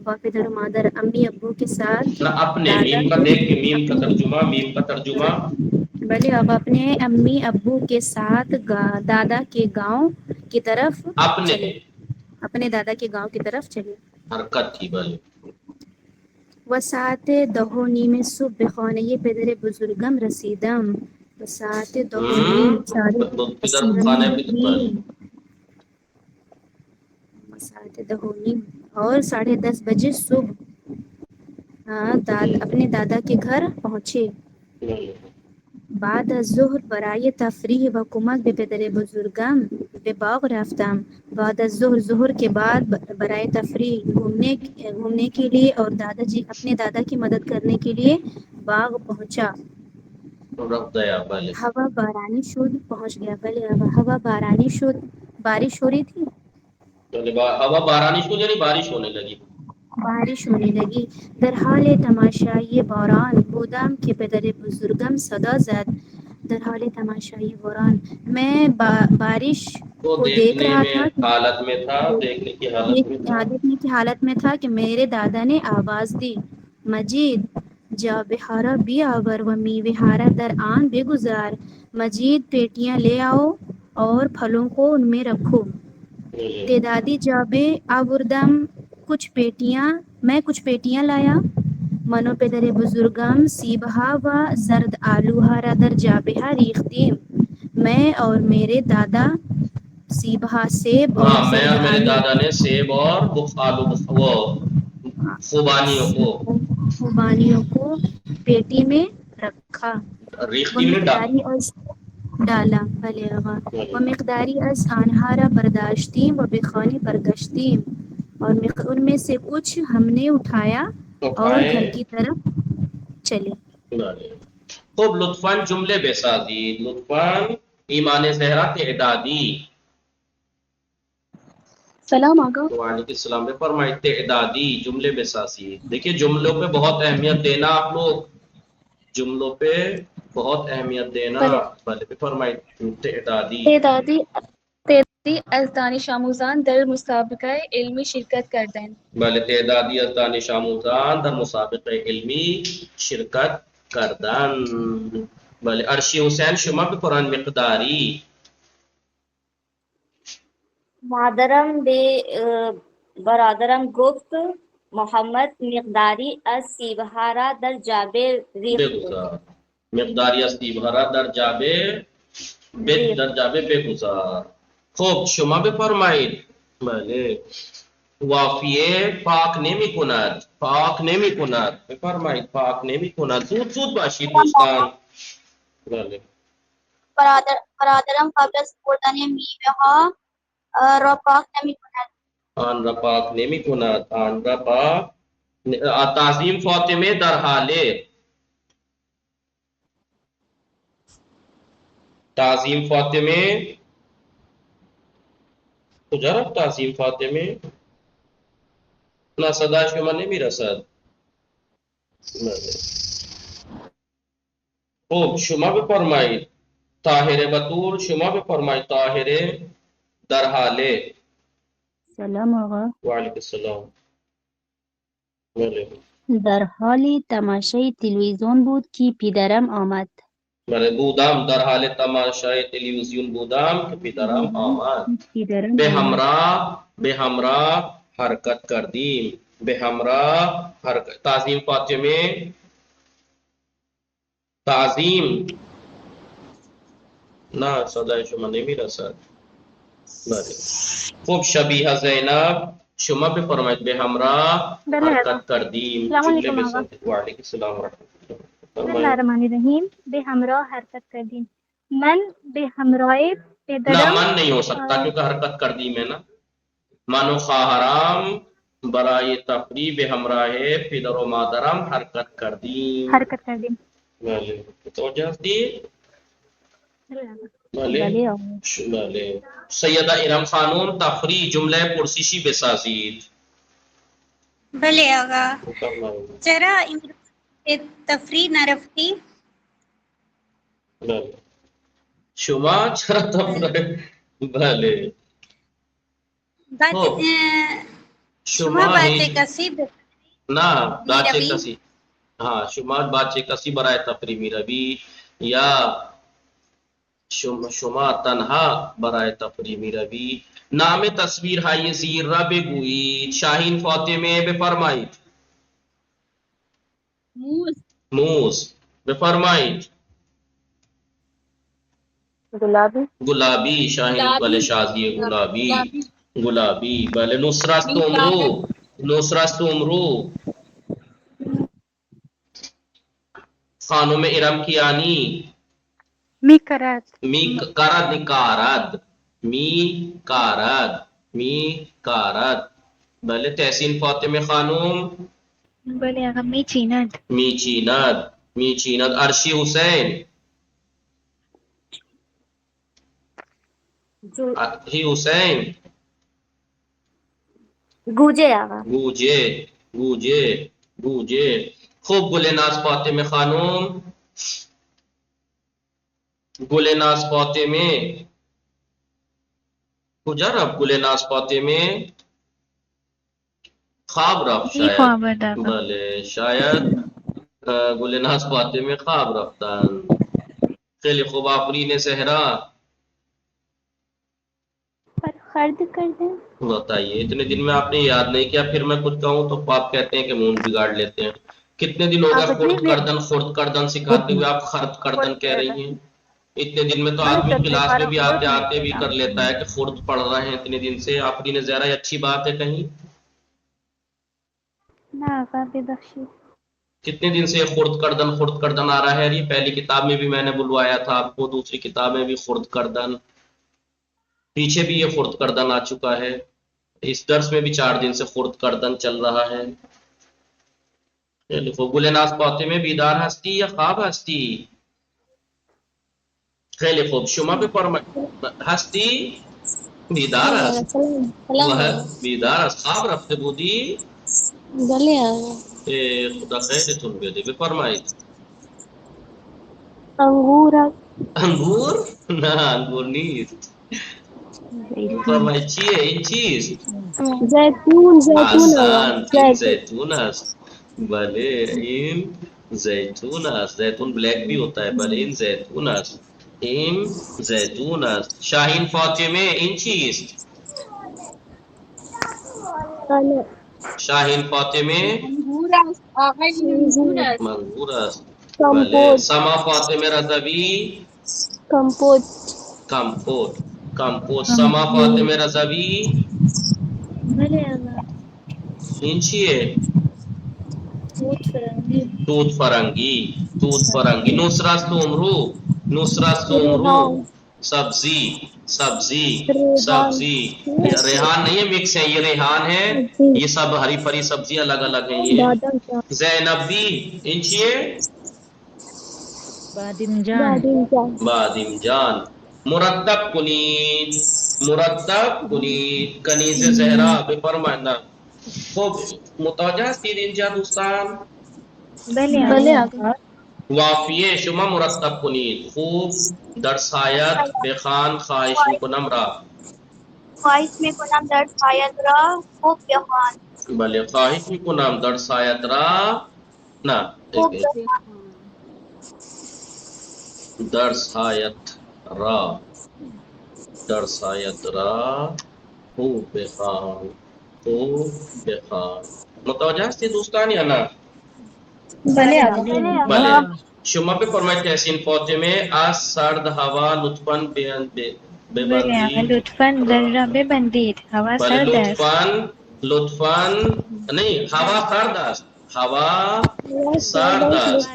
با پدر و مادر امی ابو کے ساتھ اپنے میم کا دیکھ کے میم کا ترجمہ بلے اب اپنے امی ابو کے ساتھ دادا کے گاؤں کی طرف اپنے دادا کے گاؤں کی طرف چلے. حرکت کی بلے. و ساعت 2:30 صبح به خانه پدر بزرگم رسیدم. و ساعت 2:30 اور 10:30 بجے صبح اپنے دادا کے گھر پہنچے. بعد از ظهر برای تفریح و کمک به پدر بزرگم به باغ رفتم. بعد از ظهر کے بعد برای تفریح گھومنے کے لیے اور اپنے دادا کی مدد کرنے کے لیے باغ پہنچا. ہوا بارانی شد. پہنچ گیا. پہلے ہوا بارانی شد. بارش ہو رہی تھی. ہوا بارانی شد یعنی بارش ہونے لگی. بارش ہونے لگی. در حال تماشای باران بودم که پدر بزرگم صدا زد. در حال تماشای باران میں بارش کو دیکھ رہا تھا. دیکھنے کی حالت میں تھا کہ میرے دادا نے آواز دی مجید جا بہارا بیاور و میوہارا در آن بگذار. مجید پیٹیاں لے آؤ اور پھلوں کو ان میں رکھو. تعدادی جابے آوردم میں کچھ پیٹیاں لایا. منو پدر بزرگم سیبہا و زرد آلوہا را در جابہا ریختیم. میں اور میرے دادا سیبہا سیب اور میرے دادا نے سیب اور خوبانیوں کو پیٹی میں رکھا. ڈالا. بھلے آقا. و مقداری از آنہا را برداشتیم و بخانے پر گشتیم. اور ان میں سے کچھ ہم نے اٹھایا اور گھر کی طرف چلے. خوب لطفاً جملے بسازید. لطفاً ایمان زہرا تعدادی. سلام آقا. وعلیکم السلام. میں فرمائے تعدادی جملے بسازید. دیکھیے جملوں پہ بہت اہمیت دینا آپ لوگ, جملوں پہ بہت اہمیت دینا. بلے. بھلے فرمائے تعدادی. تعدادی از دانش آموزان در مسابقہ علمی شرکت کردند. بھلے تعدادی از دانش آموزان در مسابقه علمی شرکت کردن. بله ارشی حسین شما بپران مقداری. مادرم به برادرم گفت محمد مقداری از سیبها را در جعبه ریخت. بگذار. مقداری از سیبها را در جعبه بگذار. خب شما بفرمایید. بله وافیه پاک نمی کند. پاک نمی کند. بفرمایید پاک نمی کند. زود زود باشید دوستان. بله برادرم قبل از خوردن میوه ها را پاک نمی کند. آن را پاک نمی کند. آن را پاک. تعظیم فاطمه در حاله. تعظیم فاطمه کجا رفت؟ تعظیم فاطمه نه صدا شما نمیرسد. خب شما بفرمایید. طاهره بطول شما بفرمایید. طاهره در حاله. سلام آقا. وعلیکم السلام. بله در حال تماشای تلویزیون بود که پدرم آمد. بله بودم در حال تماشای تلویزیون بودم که پدرم آمد. پدرم به آمد. همراه حرکت کردیم. به همراه حرکت. تعظیم فاطمه تعظیم نه صدای شما نمیرسد. بله خوب شبیه زینب شما بفرمایید. به همراه حرکت کردیم. جمله بسازید. وعلیکم السلام و رحمت الله. بسم الله الرحمن الرحیم. به همراه حرکت کردیم. من به همراه نہ پدرم من نہیں ہو سکتا کیونکہ حرکت کردیم ہے نا. من و خواهرام برای تفریح به همراه پدر و مادرم حرکت کردیم. حرکت کردیم. بله توجه هستی؟ بله بله آقا. بله. سیدہ ارم خانم تفریح جمله پرسشی بسازید. بله آقا. بفرمایید. چرا امروز به تفریح نرفتی؟ بله شما چرا تفریح. بله بعد خب شما بچه کسی نه بچه میروی؟ کسی ها شما بچه کسی برای تفریح میروی یا شما تنها برای تفریح میروی. نام تصویر های زیر را بگویید. شاهین فاطمه بفرمایید. موز بفرمایید. گلابی. گلابی شاہین والے شازی گلابی. گلابی بله. نصرت تمرو. نصرت تمرو. خانم ارم کیانی. می کرد. می کارد نی کارد. می کارد. می کارد. بله تحسین فاطمه خانم. بله آقا. می چیند. می چیند. می چیند. ارشی حسین. ارشی حسین. گوجه آقا. گوجه گوجه گوجه. خوب گلناز فاطمه خانم. گلناز فاطمه کجا رفت؟ گلناز فاطمه خواب رفت شاید. بله شاید گلناز فاطمه خواب رفتن. خیلی خوب. آفرین زہرا خرد کردن. بتائیے اتنے دن میں آپ نے یاد نہیں کیا پھر میں کچھ کہوں تو آپ کہتے ہیں کہ منہ بگاڑ لیتے ہیں. کتنے دن ہو گئے خرد کردن سکھاتے ہوئے آپ خرد کردن کہہ رہی ہیں. اتنے دن میں تو آدمی کلاس میں بھی آتے آتے بھی کر لیتا ہے کہ خرد پڑھ رہے ہیں اتنے دن سے. آفرین زہرا یہ اچھی بات ہے کہیں؟ نہ آقا ببخشید. کتنے دن سے خرد کردن آ رہا ہے. یہ پہلی کتاب میں بھی میں نے بلوایا تھا آپ کو. دوسری کتاب میں بھی خرد کردن. پیچھے بھی یہ خرد کردن آ چکا ہے. اس درس میں بھی 4 دن سے خرد کردن چل رہا ہے. لکھو گلناز فاطمه بیدار ہستی یا خواب ہستی؟ خیلی خوب. شما بفرمایید. هستی؟ بیدار است. بیدار است. خواب رفته بودی؟ بله آقا. خدا خیرتون بده. بفرمایید. انگور انگور؟ نه انگور نیست. بفرمایید چیه این چیز؟ زیتون احسن، این زیتون است. بله این زیتون است. زیتون بلیک بھی ہوتا ہے. بله این زیتون است. این زیتون است. شاهین فاطمه این چیست؟ شاهین فاطمه انگور است آقای انگور است. منگور است. بله سما فاطمه رضوی کمپوت کمپوت. کمپوت. سما فاطمه رضوی بله آقا. این چیه؟ توت فرنگی توت فرنگی. توت فرنگی. نصرت سومرو. نصرت سومرو سبزی. سبزی. سبزی. ریحان نہیں ہے، مکس ہے. یہ ریحان ہے. یہ سب ہری پری سبزی الگ الگ ہیں. یہ زینبی ان چیئے بادم جان. مرتب کنید. مرتب کنید. کنیز زہرا بفرمائنا. خوب متوجہ هستید اینجا دوستان؟ بله آقا. وافیه شما مرتب کنید. خوب درس آیت بخوان. خواهش میکنم را. خواهش میکنم درس آیت را خوب بخوان. بله خواهش میکنم درس آیت را نه درس آیت را. درس آیت را خوب بخوان. خوب بخوان. متوجه هستی دوستان یا نه؟ بله آقا. بله شما بفرمایید تحسین فاطمه از سرد هوا لطفاً ببندید. لطفاً در را ببندید. هوا بله سرد است. لطفاً نہیں هوا سرد است. هوا سرد است.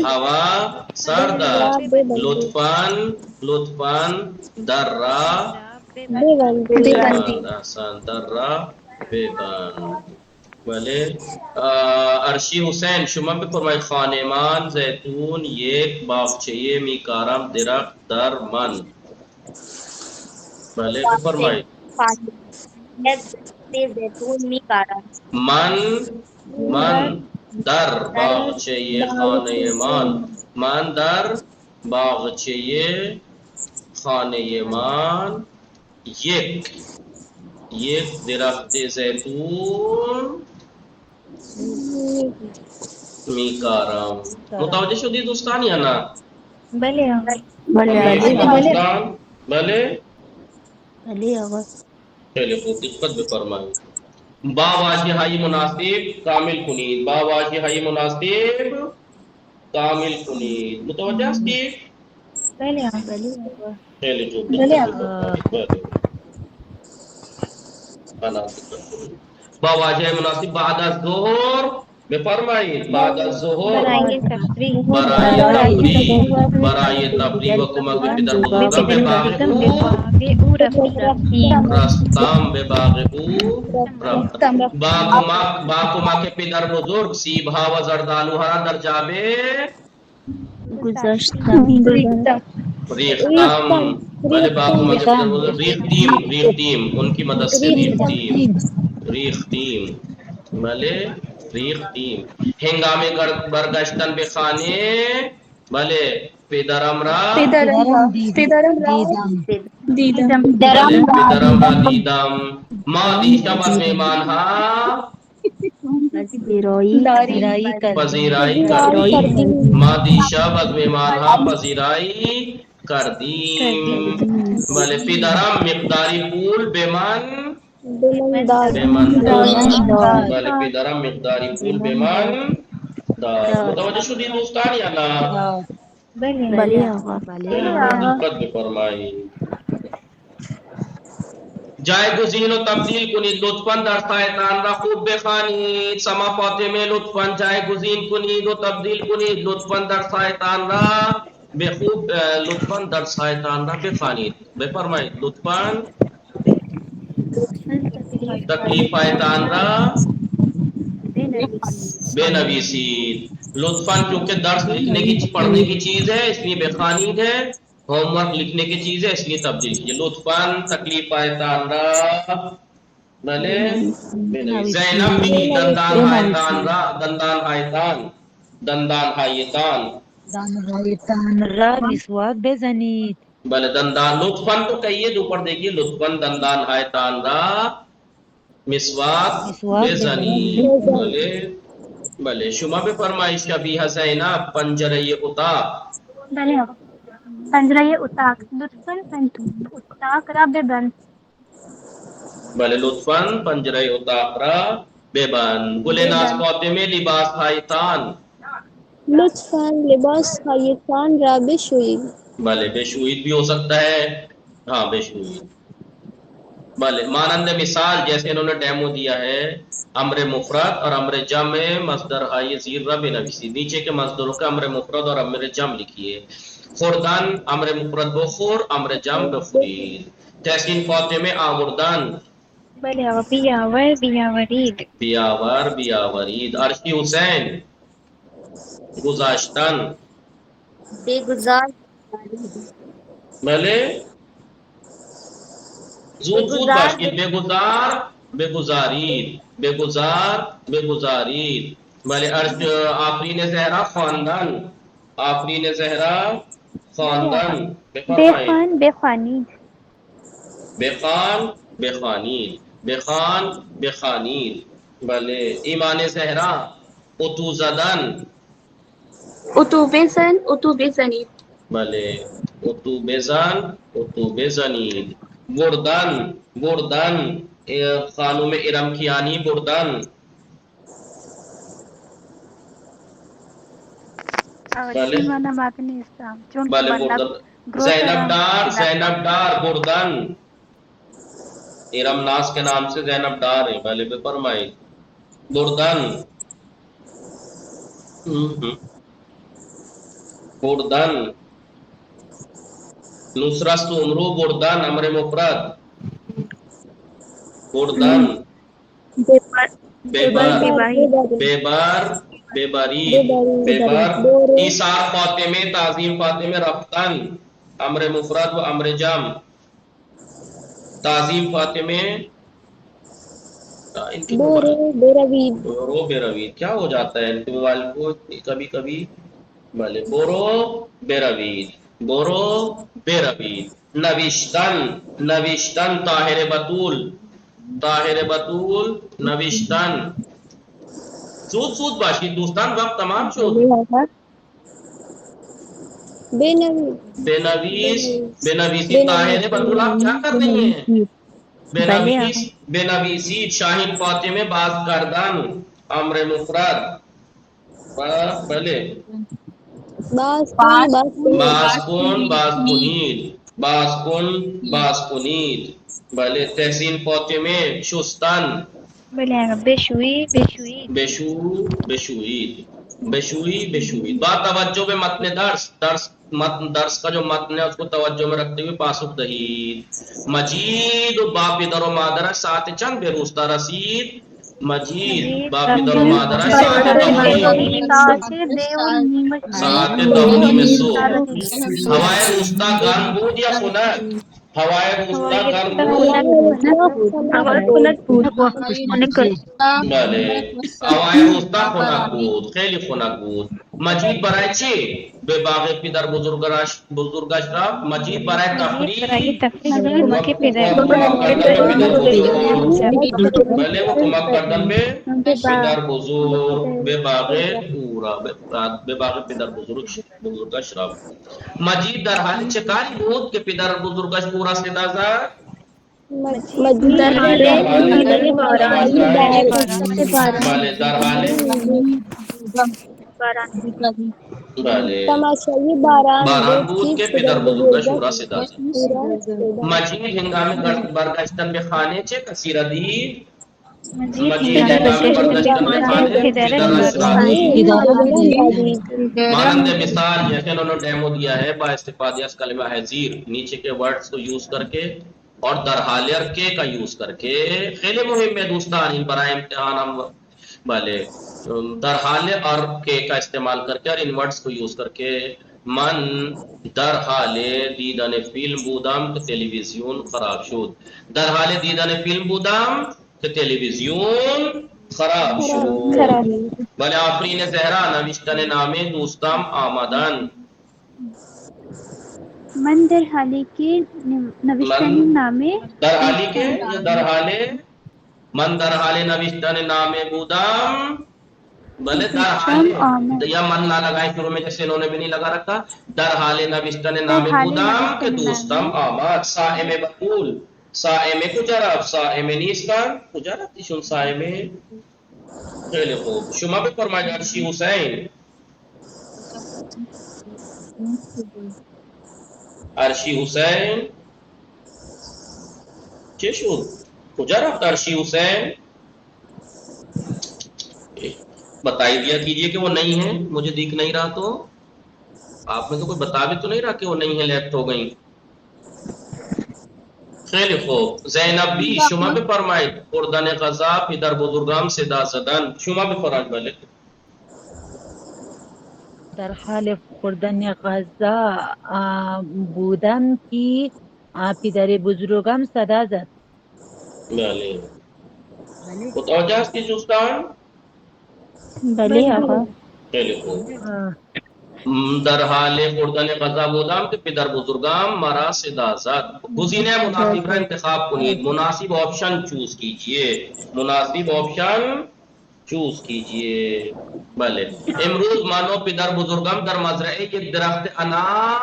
هوا سرد است. لطفاً در را ببند. احسن در را ببند. بله ارشی حسین شما بفرمایید خانمان زیتون یک باغچه میکارم درخت در من. بله بفرمایید. زیتون میکارم. من در باغچه خانه من در باغچه خانه من یک درخت زیتون میکارم. متوجه شدی دوستان یا نه؟ بله آقا. دوستان بله بله آقا. خیلی خوب دقت بفرمایید. با واژه های مناسب کامل کنید. با واژه های مناسب کامل کنید. متوجه هستید؟ بله آقا. خیلی خوب دقت بفرمایید. با واژه مناسب بعد از ظهر بفرمایید. بعد از ظهر برای تفریح و کمک به پدر بزرگم به باغ او رفتم. به باغ او رفتم. با کمک پدر بزرگ سیبها و زردالوها را در جعبه گذاشتم. ریختم. بله با کمک پدر بزرگ ریختیم. ان کی مدد سے ریختیم. بله ریختیم. هنگام برگشتن به خانه بله پدرم را دیدم. پدرم را دیدم. ما دیشب از مهمانها پذیرایی کردیم. ما دیشب از مهمانها پذیرایی کردیم. بله پدرم مقداری پول به من داد. بله پدرم مقداری پول به من داد. متوجه شدید دوستان یا نه؟ بله آقا. دقت بفرمایید. جایگزین و تبدیل کنید. لطفاً درسایتان را خوب بخوانید. سما فاطمه لطفاً جایگزین کنید و تبدیل کنید. لطفاً درسایتان را لطفاً درسایتان را بخوانید. بفرمایید. لطفاً تکلیفایتان را بنویسید. لطفاً کیونکہ درس لکھنے کی پڑھنے کی چیز ہے اس لیے بخوانید ہے. ہوم ورک لکھنے کی چیز ہے اس لیے تبدیل کیجیے. لطفاً تکلیف آیتان را بلے زینب بھی دندان ہایتان را دندان ہایتان دندان ہایتان دندانهایتان را مسواک بزنید. بلے دندان لطفاً تو کہیے اوپر دیکھیے لطفاً دندان ہایتان را مسواک مسواک بزنید. بزنید. بلے بلے شما به فرمایش شبیه زینب پنجره اتاق بله آقا. پنجره اتاق لطفاً پنجره اتاق را ببند. بلے لطفاً پنجره اتاق را ببند. گل ناز فاطمه لباس ہایتان لطفاً لباس ہایتان را بشویید. بلے بشوید بھی ہو سکتا ہے. ہاں بشوید. بلے مانند مثال جیسے انہوں نے ڈیمو دیا ہے امر مفرد اور امر جمع مصدر ہائی زیر را بنویسی. نیچے کے مصدروں کا امر مفرد اور امر جمع لکھیے. خوردن امر مفرد بخور امر جمع بخورید. تحسین فاطمه آوردن بله آقا. بیاور بیاورید. بیاور بیاورید. عرشی حسین گذاشتن بگذار بلے زود زود باشید. بگذار بگذارید بگذار بگذارید. بلے آفرین زہرا خواندن آفرین زہرا خواندن بفرمائید. بخوان بخوانید. بخوان بخوانید بخوان بخوانید. بلے ایمان زہرا اتو زدن اتو بزن اتو بزنید. بلے اتو بزن اتو بزنید. بردن بردن خانوم ارم کیانی بردن بلے سین والا باقی نیستم چون بلے مطلب بردن. زینب ڈار زینب ڈار بردن ارم ناس کے نام سے زینب ڈار ہے. بلے بے فرمائی بردن بردن. نصرت عمرو بردن امر مفرد بردن. بیبر بیبر بیبری بیبر. ایثار فاطمه تعظیم فاطمه رفتن امر مفرد و امر جمع. تعظیم فاطمه ان کی بورو بروید. بورو بیروید. کیا ہو جاتا ہے ان کے موبائل کو کبھی کبھی. بھلے بورو بیروید بورو بیروید. نوشتن نوشتن طاہر بطول طاہر بطول نوشتن. سود سود باشید دوستان وقت تمام شد. بنوید. بنویس بنویسی. طاہر بطول آپ کیا کر رہی ہیں؟ بنویس بنویسی. شاہین فاطمه باز کردن امر مفرد بلے باز کن باز کنید. باز کن باز کنید باز کن باز کنید. بلے تحسین فاطمه شستن بله آقا. بشویی بشویید. بشو بشوید بشوئی بشوید. با توجہ به متن متن درس کا جو متن ہے اس کو توجہ میں رکھتے ہوئے پاسخ دہید. مجید با پدر و مادر ساعت چند بے روستا رسید. مجید با پدر و مادر ساعت دہنی میں سو. ہوائے روستا گان بود یا خنک ہوائے روستا گان بود بله هوای روستا خنک بود خیلی خنک بود. مجید برای چی؟ به باغ پدر بزرگش رفت. مجید برای تفریح کمک پدر بله و کمک کردن به پدر بزرگ به باغ پورا به باغ پدر بزرگش رفت. مجید در حال چه کاری بود که پدر بزرگش پورا صدا زد؟ مجید در حال بله تماشائی باران بود که پدر بزرگش پورا صدا زد. مجید هنگام برگشتن به خانه چه کسی را دید؟ مجید هنگام برگشتن به خانه پدرش را دید. مانند مثال جیسے انہوں نے ڈیمو دیا ہے با استفادہ از کلمہ حضیر نیچے کے ورڈز کو یوز کر کے اور در حال کے کا یوز کر کے. خیلی مهم ہے دوستان ان برائے امتحان ہم بھلے در حال اور کے کا استعمال کر کے اور ان ورڈز کو یوز کر کے من در حال دیدن فیلم بودم که تلویزیون خراب شد. در حال دیدن فیلم بودم که تلویزیون خراب شد. بله آفرین زهرا نوشتن نامه دوستم آمدن. من در حالی کے نوشتن نامے در حالی کے یا در حال من در حال نوشتن نامے بودم. بلے در حال یا من نہ لگائیں شروع میں جیسے انہوں نے بھی نہیں لگا رکھا. در حال نوشتن نامے بودم کہ دوستم آمد. صائم بقول صائم کجا رفت؟ صائم نیست کجا رفتیشون صائم. خیلی خوب شما بفرمایید ارشی حسین. ارشی حسین چه شد؟ کجا رفت ارشی حسین؟ بتائی دیا کیجئے کہ وہ نہیں ہے. مجھے دیکھ نہیں رہا تو آپ میں تو کوئی بتا بھی تو نہیں رہا کہ وہ نہیں ہے، لیفٹ ہو گئی. خیلی خوب زینب بی شما بفرمایید خوردن غذا پدر بزرگام صدا زدن. شما بفرمایید. بله در حال خوردن غذا بودم که پدر بزرگم صدا زد. بله متوجه هستی دوستان؟ بله آقا. خیلی خوب. در حال خوردن غذا بودم که پدر بزرگم مرا صدا زد. گزینه مناسب را انتخاب کنید. مناسب آپشن چوز کیجئے. مناسب آپشن چوز کیجئے. بله امروز مانو پدر بزرگم در مزرعه یک درخت انار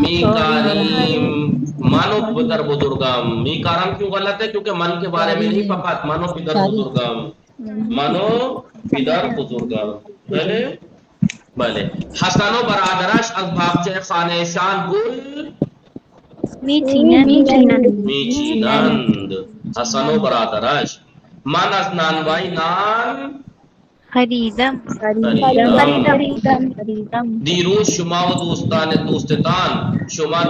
میکاریم. مانو پدر بزرگم میکارم کیوں غلط ہے؟ کیونکہ من کے بارے میں نہیں فقط مانو پدر بزرگم. مانو پدر بزرگم. بله بله حسن و برادرش از باغچه خانه شان گل میچینند. حسن و برادرش. من از نانوای نان خریدم. دیروز شما و دوستتان شما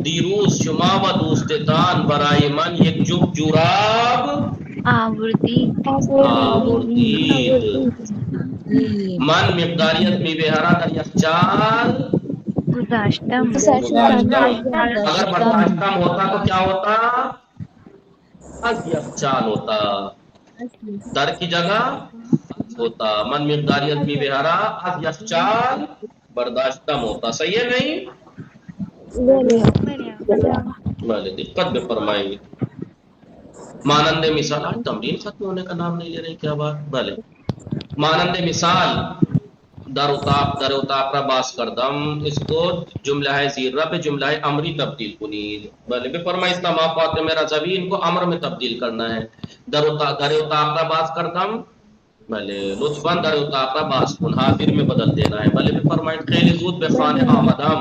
دیروز شما و دوستتان برای من یک جفت جوراب آوردید. من مقداریت میوه ہرا در یخچال گذاشتم. اگر برداشتم ہوتا تو کیا ہوتا؟ از یخچال ہوتا. در کی جگہ ہوتا. من مقداریت میوه ہرا از یخچال برداشتم ہوتا. صحیح ہے نہیں؟ بھلے دقت میں فرمائیں گے. مانند مثال آج تمرین ختم ہونے کا نام نہیں لے رہے. کیا بات. بھلے مانند مثال در اتاق را باز کردم. اس کو جملہ زیرہ پہ جملہ امری تبدیل کنید. بھلے بفرمائیں اسلام فاطمہ رضوی ان کو امر میں تبدیل کرنا ہے. در اتاق را باز کردم. بھلے لطفاً در اتاق را باز کن حاضر میں بدل دینا ہے. بھلے بفرمائیں خیلی زود به خانه آمدم.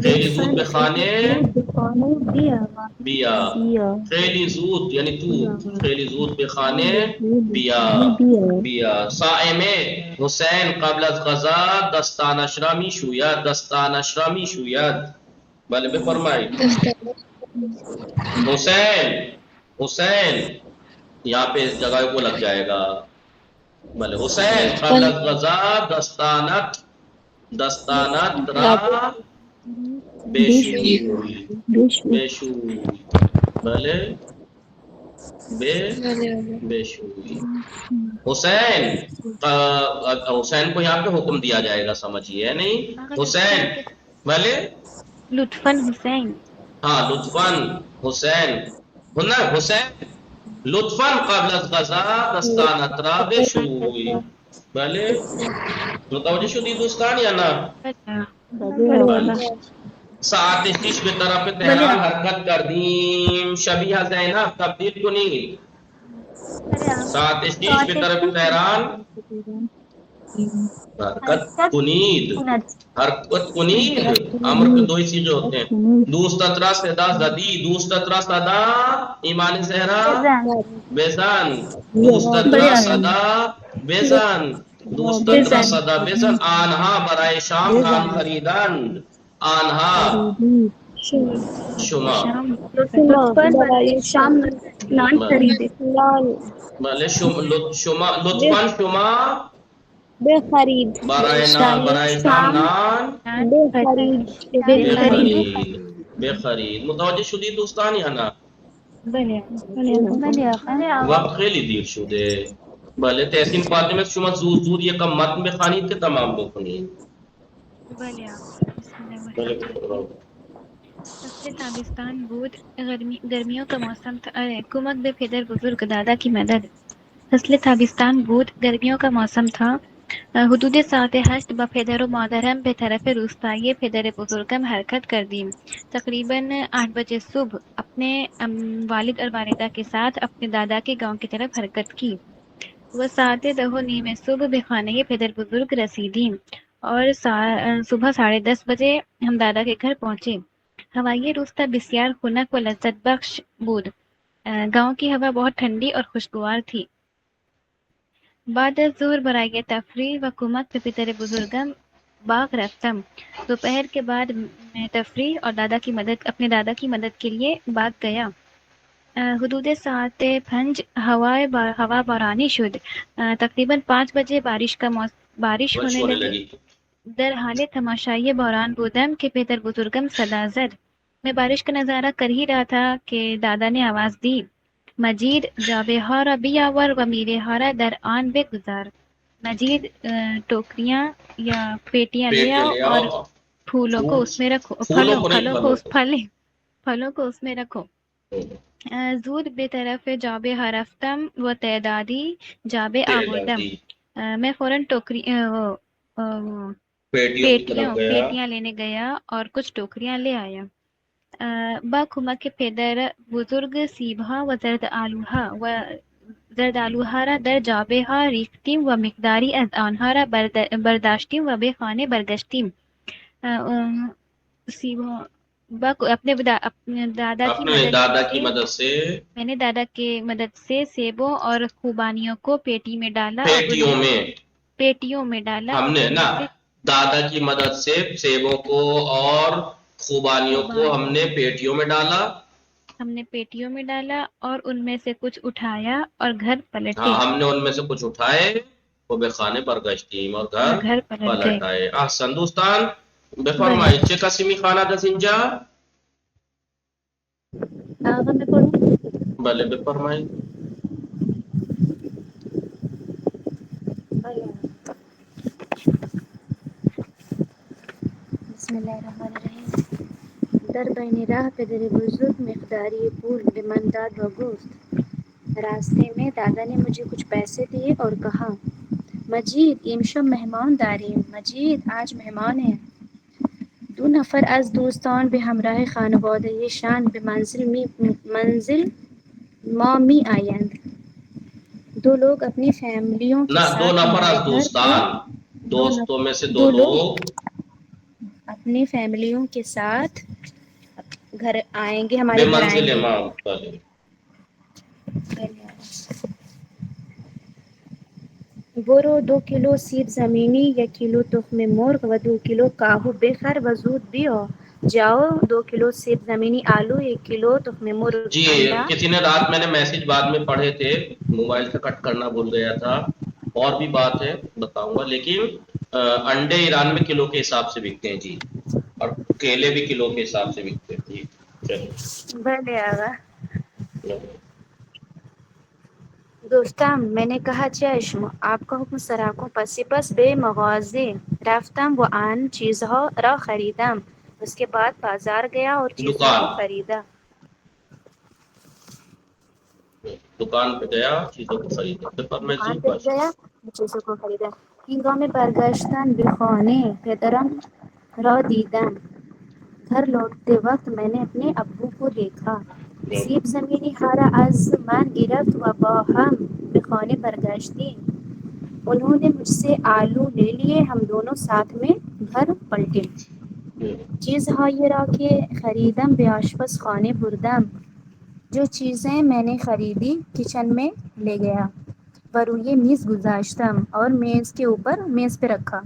خیلی زود به خانه بیا. خیلی زود یعنی تو. خیلی زود به خانه بیا. صائم حسین قبل از غذا دستانش را می شوید. دستانش را می شوید. بله بفرمایید. حسین یہاں پہ اس جگہ کو لگ جائے گا. بله حسین قبل از غذا دستانت را بشوی. بله بشوی. حسین کو یہاں پہ حکم دیا جائے گا. سمجھیے نہیں حسین. بھلے لطفاً حسین. ہاں لطفاً حسین. حسین لطفاً قبل از غذا دستانت را بشوی. بله متوجه شدی دوستان یا نه؟ ساعت 6 به طرف تهران حرکت کردیم. شبیه زینب تبدیل کنید. ساعت 6 به طرف تهران حرکت کنید. حرکت کنید امر کے دو ہی چیزیں ہوتے ہیں. دوستت را صدا زدی. دوستت را صدا ایمان زہرا بزن. دوستت را صدا بزن. دوستت را صدا بزن. آنها برای شام نان خریدند. آنها شما برای شام نان خریده. بله شما لطفاً شما بخرید برائے شام نان بخرید بخرید بخرید متوجه شدید دوستان یا نه؟ وقت خیلی دیر شده. بله تحسین فاطمه شما زود زود یکم متن بخوانید که تمام بکنید. بله بله بفرمایید. فصل تابستان بود. گرمیوں کا موسم تھا. کمک به پدر بزرگ دادا کی مدد. فصل تابستان بود. گرمیوں کا موسم تھا. حدود ساعت 8 با پدر و مادرم به طرف روستایی پدر بزرگم حرکت کردیم. تقریباً 8 بجے صبح اپنے والد اور والدہ کے ساتھ اپنے دادا کے گاؤں کی طرف حرکت کی. وہ ساعت 10:15 صبح به خانه پدر بزرگ رسیدیم اور صبح 10:30 بجے ہم دادا کے گھر پہنچے. ہوای روستا بسیار خنک و لذت بخش بود. گاؤں کی ہوا بہت ٹھنڈی اور خوشگوار تھی. بعد از ظہر برای تفریح و کمک به پدر بزرگم باغ رفتم. دوپہر کے بعد میں تفریح اور اپنے دادا کی مدد کے لیے باغ گیا. حدود ساعت 5 ہوا بارانی شد. تقریباً 5 بجے بارش ہونے لگی. در حال تماشائی باران بودم که پدر بزرگم صدا زد. میں بارش کا نظارہ کر ہی رہا تھا کہ دادا نے آواز دی مجید جابه ها را بیاور و میوه ها را در آن بگذار. مجید ٹوکریاں یا پیٹیاں لے آؤ اور پھولوں کو اس میں رکھو. پھلوں کو اس میں رکھو. زود به طرف جابه ها رفتم و تعدادی جابه آوردم. میں فوراً پیٹیاں لینے گیا اور کچھ ٹوکریاں لے آیا. با کمک پدر بزرگ سیبها و زرد آلوها را در جابه ها ریختیم و مقداری از آنها را برداشتیم و به خانه برگشتیم. اپنے دادا کی مدد سے میں نے دادا کی مدد سے سیبوں اور خوبانیوں کو پیٹیوں میں ڈالا. ہم نے نا دادا کی مدد سے سیبوں کو اور خوبانیوں کو ہم نے پیٹیوں میں ڈالا اور ان میں سے کچھ اٹھایا اور گھر پلٹے. ہم نے ان میں سے کچھ اٹھائے وہ به خانه برگشتیم اور گھر پلٹائے. احسن دوستان بفرمایید چه کسی میخواند از اینجا؟ بله بفرمایید. بسم اللہ الرحمن الرحیم. در بین راہ پدر بزرگ مقداری پول به من داد و گفت. راستے میں دادا نے مجھے کچھ پیسے دیے اور کہا مجید امشب مہمان داریم. مجید آج مہمان ہیں. 2 نفر از دوستان به همراه خانواده شان به منزل ما می آیند. 2 لوگ اپنی فیملیوں کے ساتھ 2 نفر از دوستان دوستوں میں سے 2 لوگ اپنی فیملیوں کے ساتھ گھر آئیں گے ہمارے گھر آئیں گے. برو 2 کلو سیب زمینی 1 کلو تخم مرغ و 2 کلو کاہو بخر و زود بیاؤ. جاؤ 2 کلو سیب زمینی آلو 1 کلو تخم مرغ. جی کسی نے رات میں نے میسج بعد میں پڑھے تھے موبائل سے کٹ کرنا بھول گیا تھا. اور بھی بات ہے بتاؤں گا لیکن انڈے ایران میں کلو کے حساب سے بکتے ہیں جی اور کیلے بھی کلو کے حساب سے بکتے ہیں جی. بھلے آگا دوستم میں نے کہا چشم آپ کا حکم سراکوں پس به مغازه رفتم و آن چیزها را خریدم. اس کے بعد بازار گیا اور چیزوں کو خریدا. دکان پہ گیا چیزوں کو خریدا. هنگام برگشتن به خانه پدرم را دیدم. گھر لوٹتے وقت میں نے اپنے ابو کو دیکھا. سیب زمینی ها را از من گرفت و با هم به خانه برگشتیم. انہوں نے مجھ سے آلو لے لیے. ہم دونوں ساتھ میں گھر پلٹے. چیزهایی را که خریدم به آشپزخانه بردم. جو چیزیں میں نے خریدی کچن میں لے گیا و روی میز گذاشتم اور میز پہ رکھا.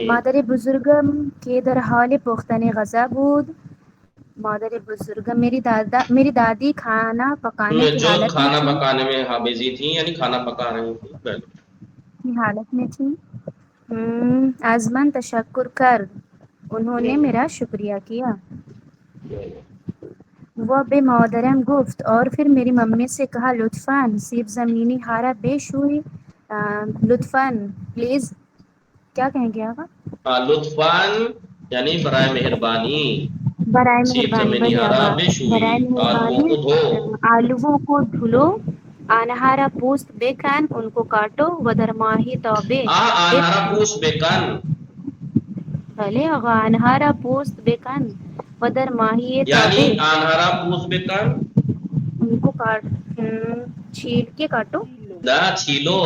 مادر بزرگم کے در حال پختن غذا بود. مادر بزرگم میری دادی کھانا پکانے کی میں ہاں بزی تھی یعنی کھانا پکا رہی تھی حالت میں تھی. از من تشکر کرد، انہوں نے میرا شکریہ کیا. وہ بے مادرم گفت اور پھر میری ممی سے کہا لطفاً سیب زمینی ہارا بیش ہوئی. لطفاً پلیز کیا کہیں گے آقا؟ لطفاً یعنی برائے مہربانی. برائے سیب مہربانی زمینی بھلے ہارا آقا، بیش برائے ہوئی، آلووں مہربانی کو دھو. آلووں کو دھلو. آنہارا پوست بکن، ان کو کاٹو. ودر ماہی توبے آنہارا پوس بیکن. بھلے آقا، آنہارا پوست بکن ودر ماہی یعنی توبے، آنہارا پوس بیکن ان کو چھیل کے کاٹو. نہ چھیلو.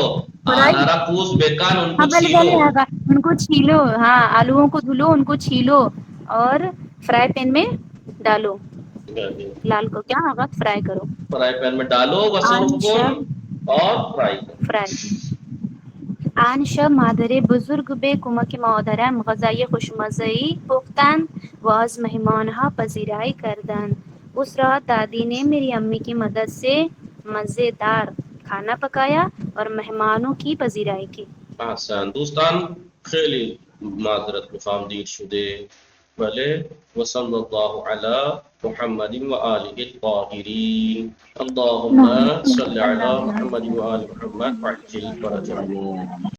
فرائی، آنہارا پوس بیکن، ان ہاں کو بھلے چھیلو. بھلے آقا، ان کو چھیلو. ہاں آلووں کو دھلو، ان کو چھیلو اور فرائی پین میں ڈالو. لال کو کیا آقا فرائی کرو. فرائی پین میں ڈالو. وسرف آن کن شب اور فرائی کرو. فرائی. آن شب مادر بزرگ به کمک مادرم غذای خوشمزه‌ای پختند و از مہمانها پذیرائی کردند. اس رات دادی نے میری امی کی مدد سے مزیدار کھانا پکایا اور مہمانوں کی پذیرائی کی. احسن دوستان، خیلی معذرت میخوام دیر شده. بله وصلى الله على محمد وآله الطاهرين. اللهم صل على محمد وآل محمد وعجل فرجهم.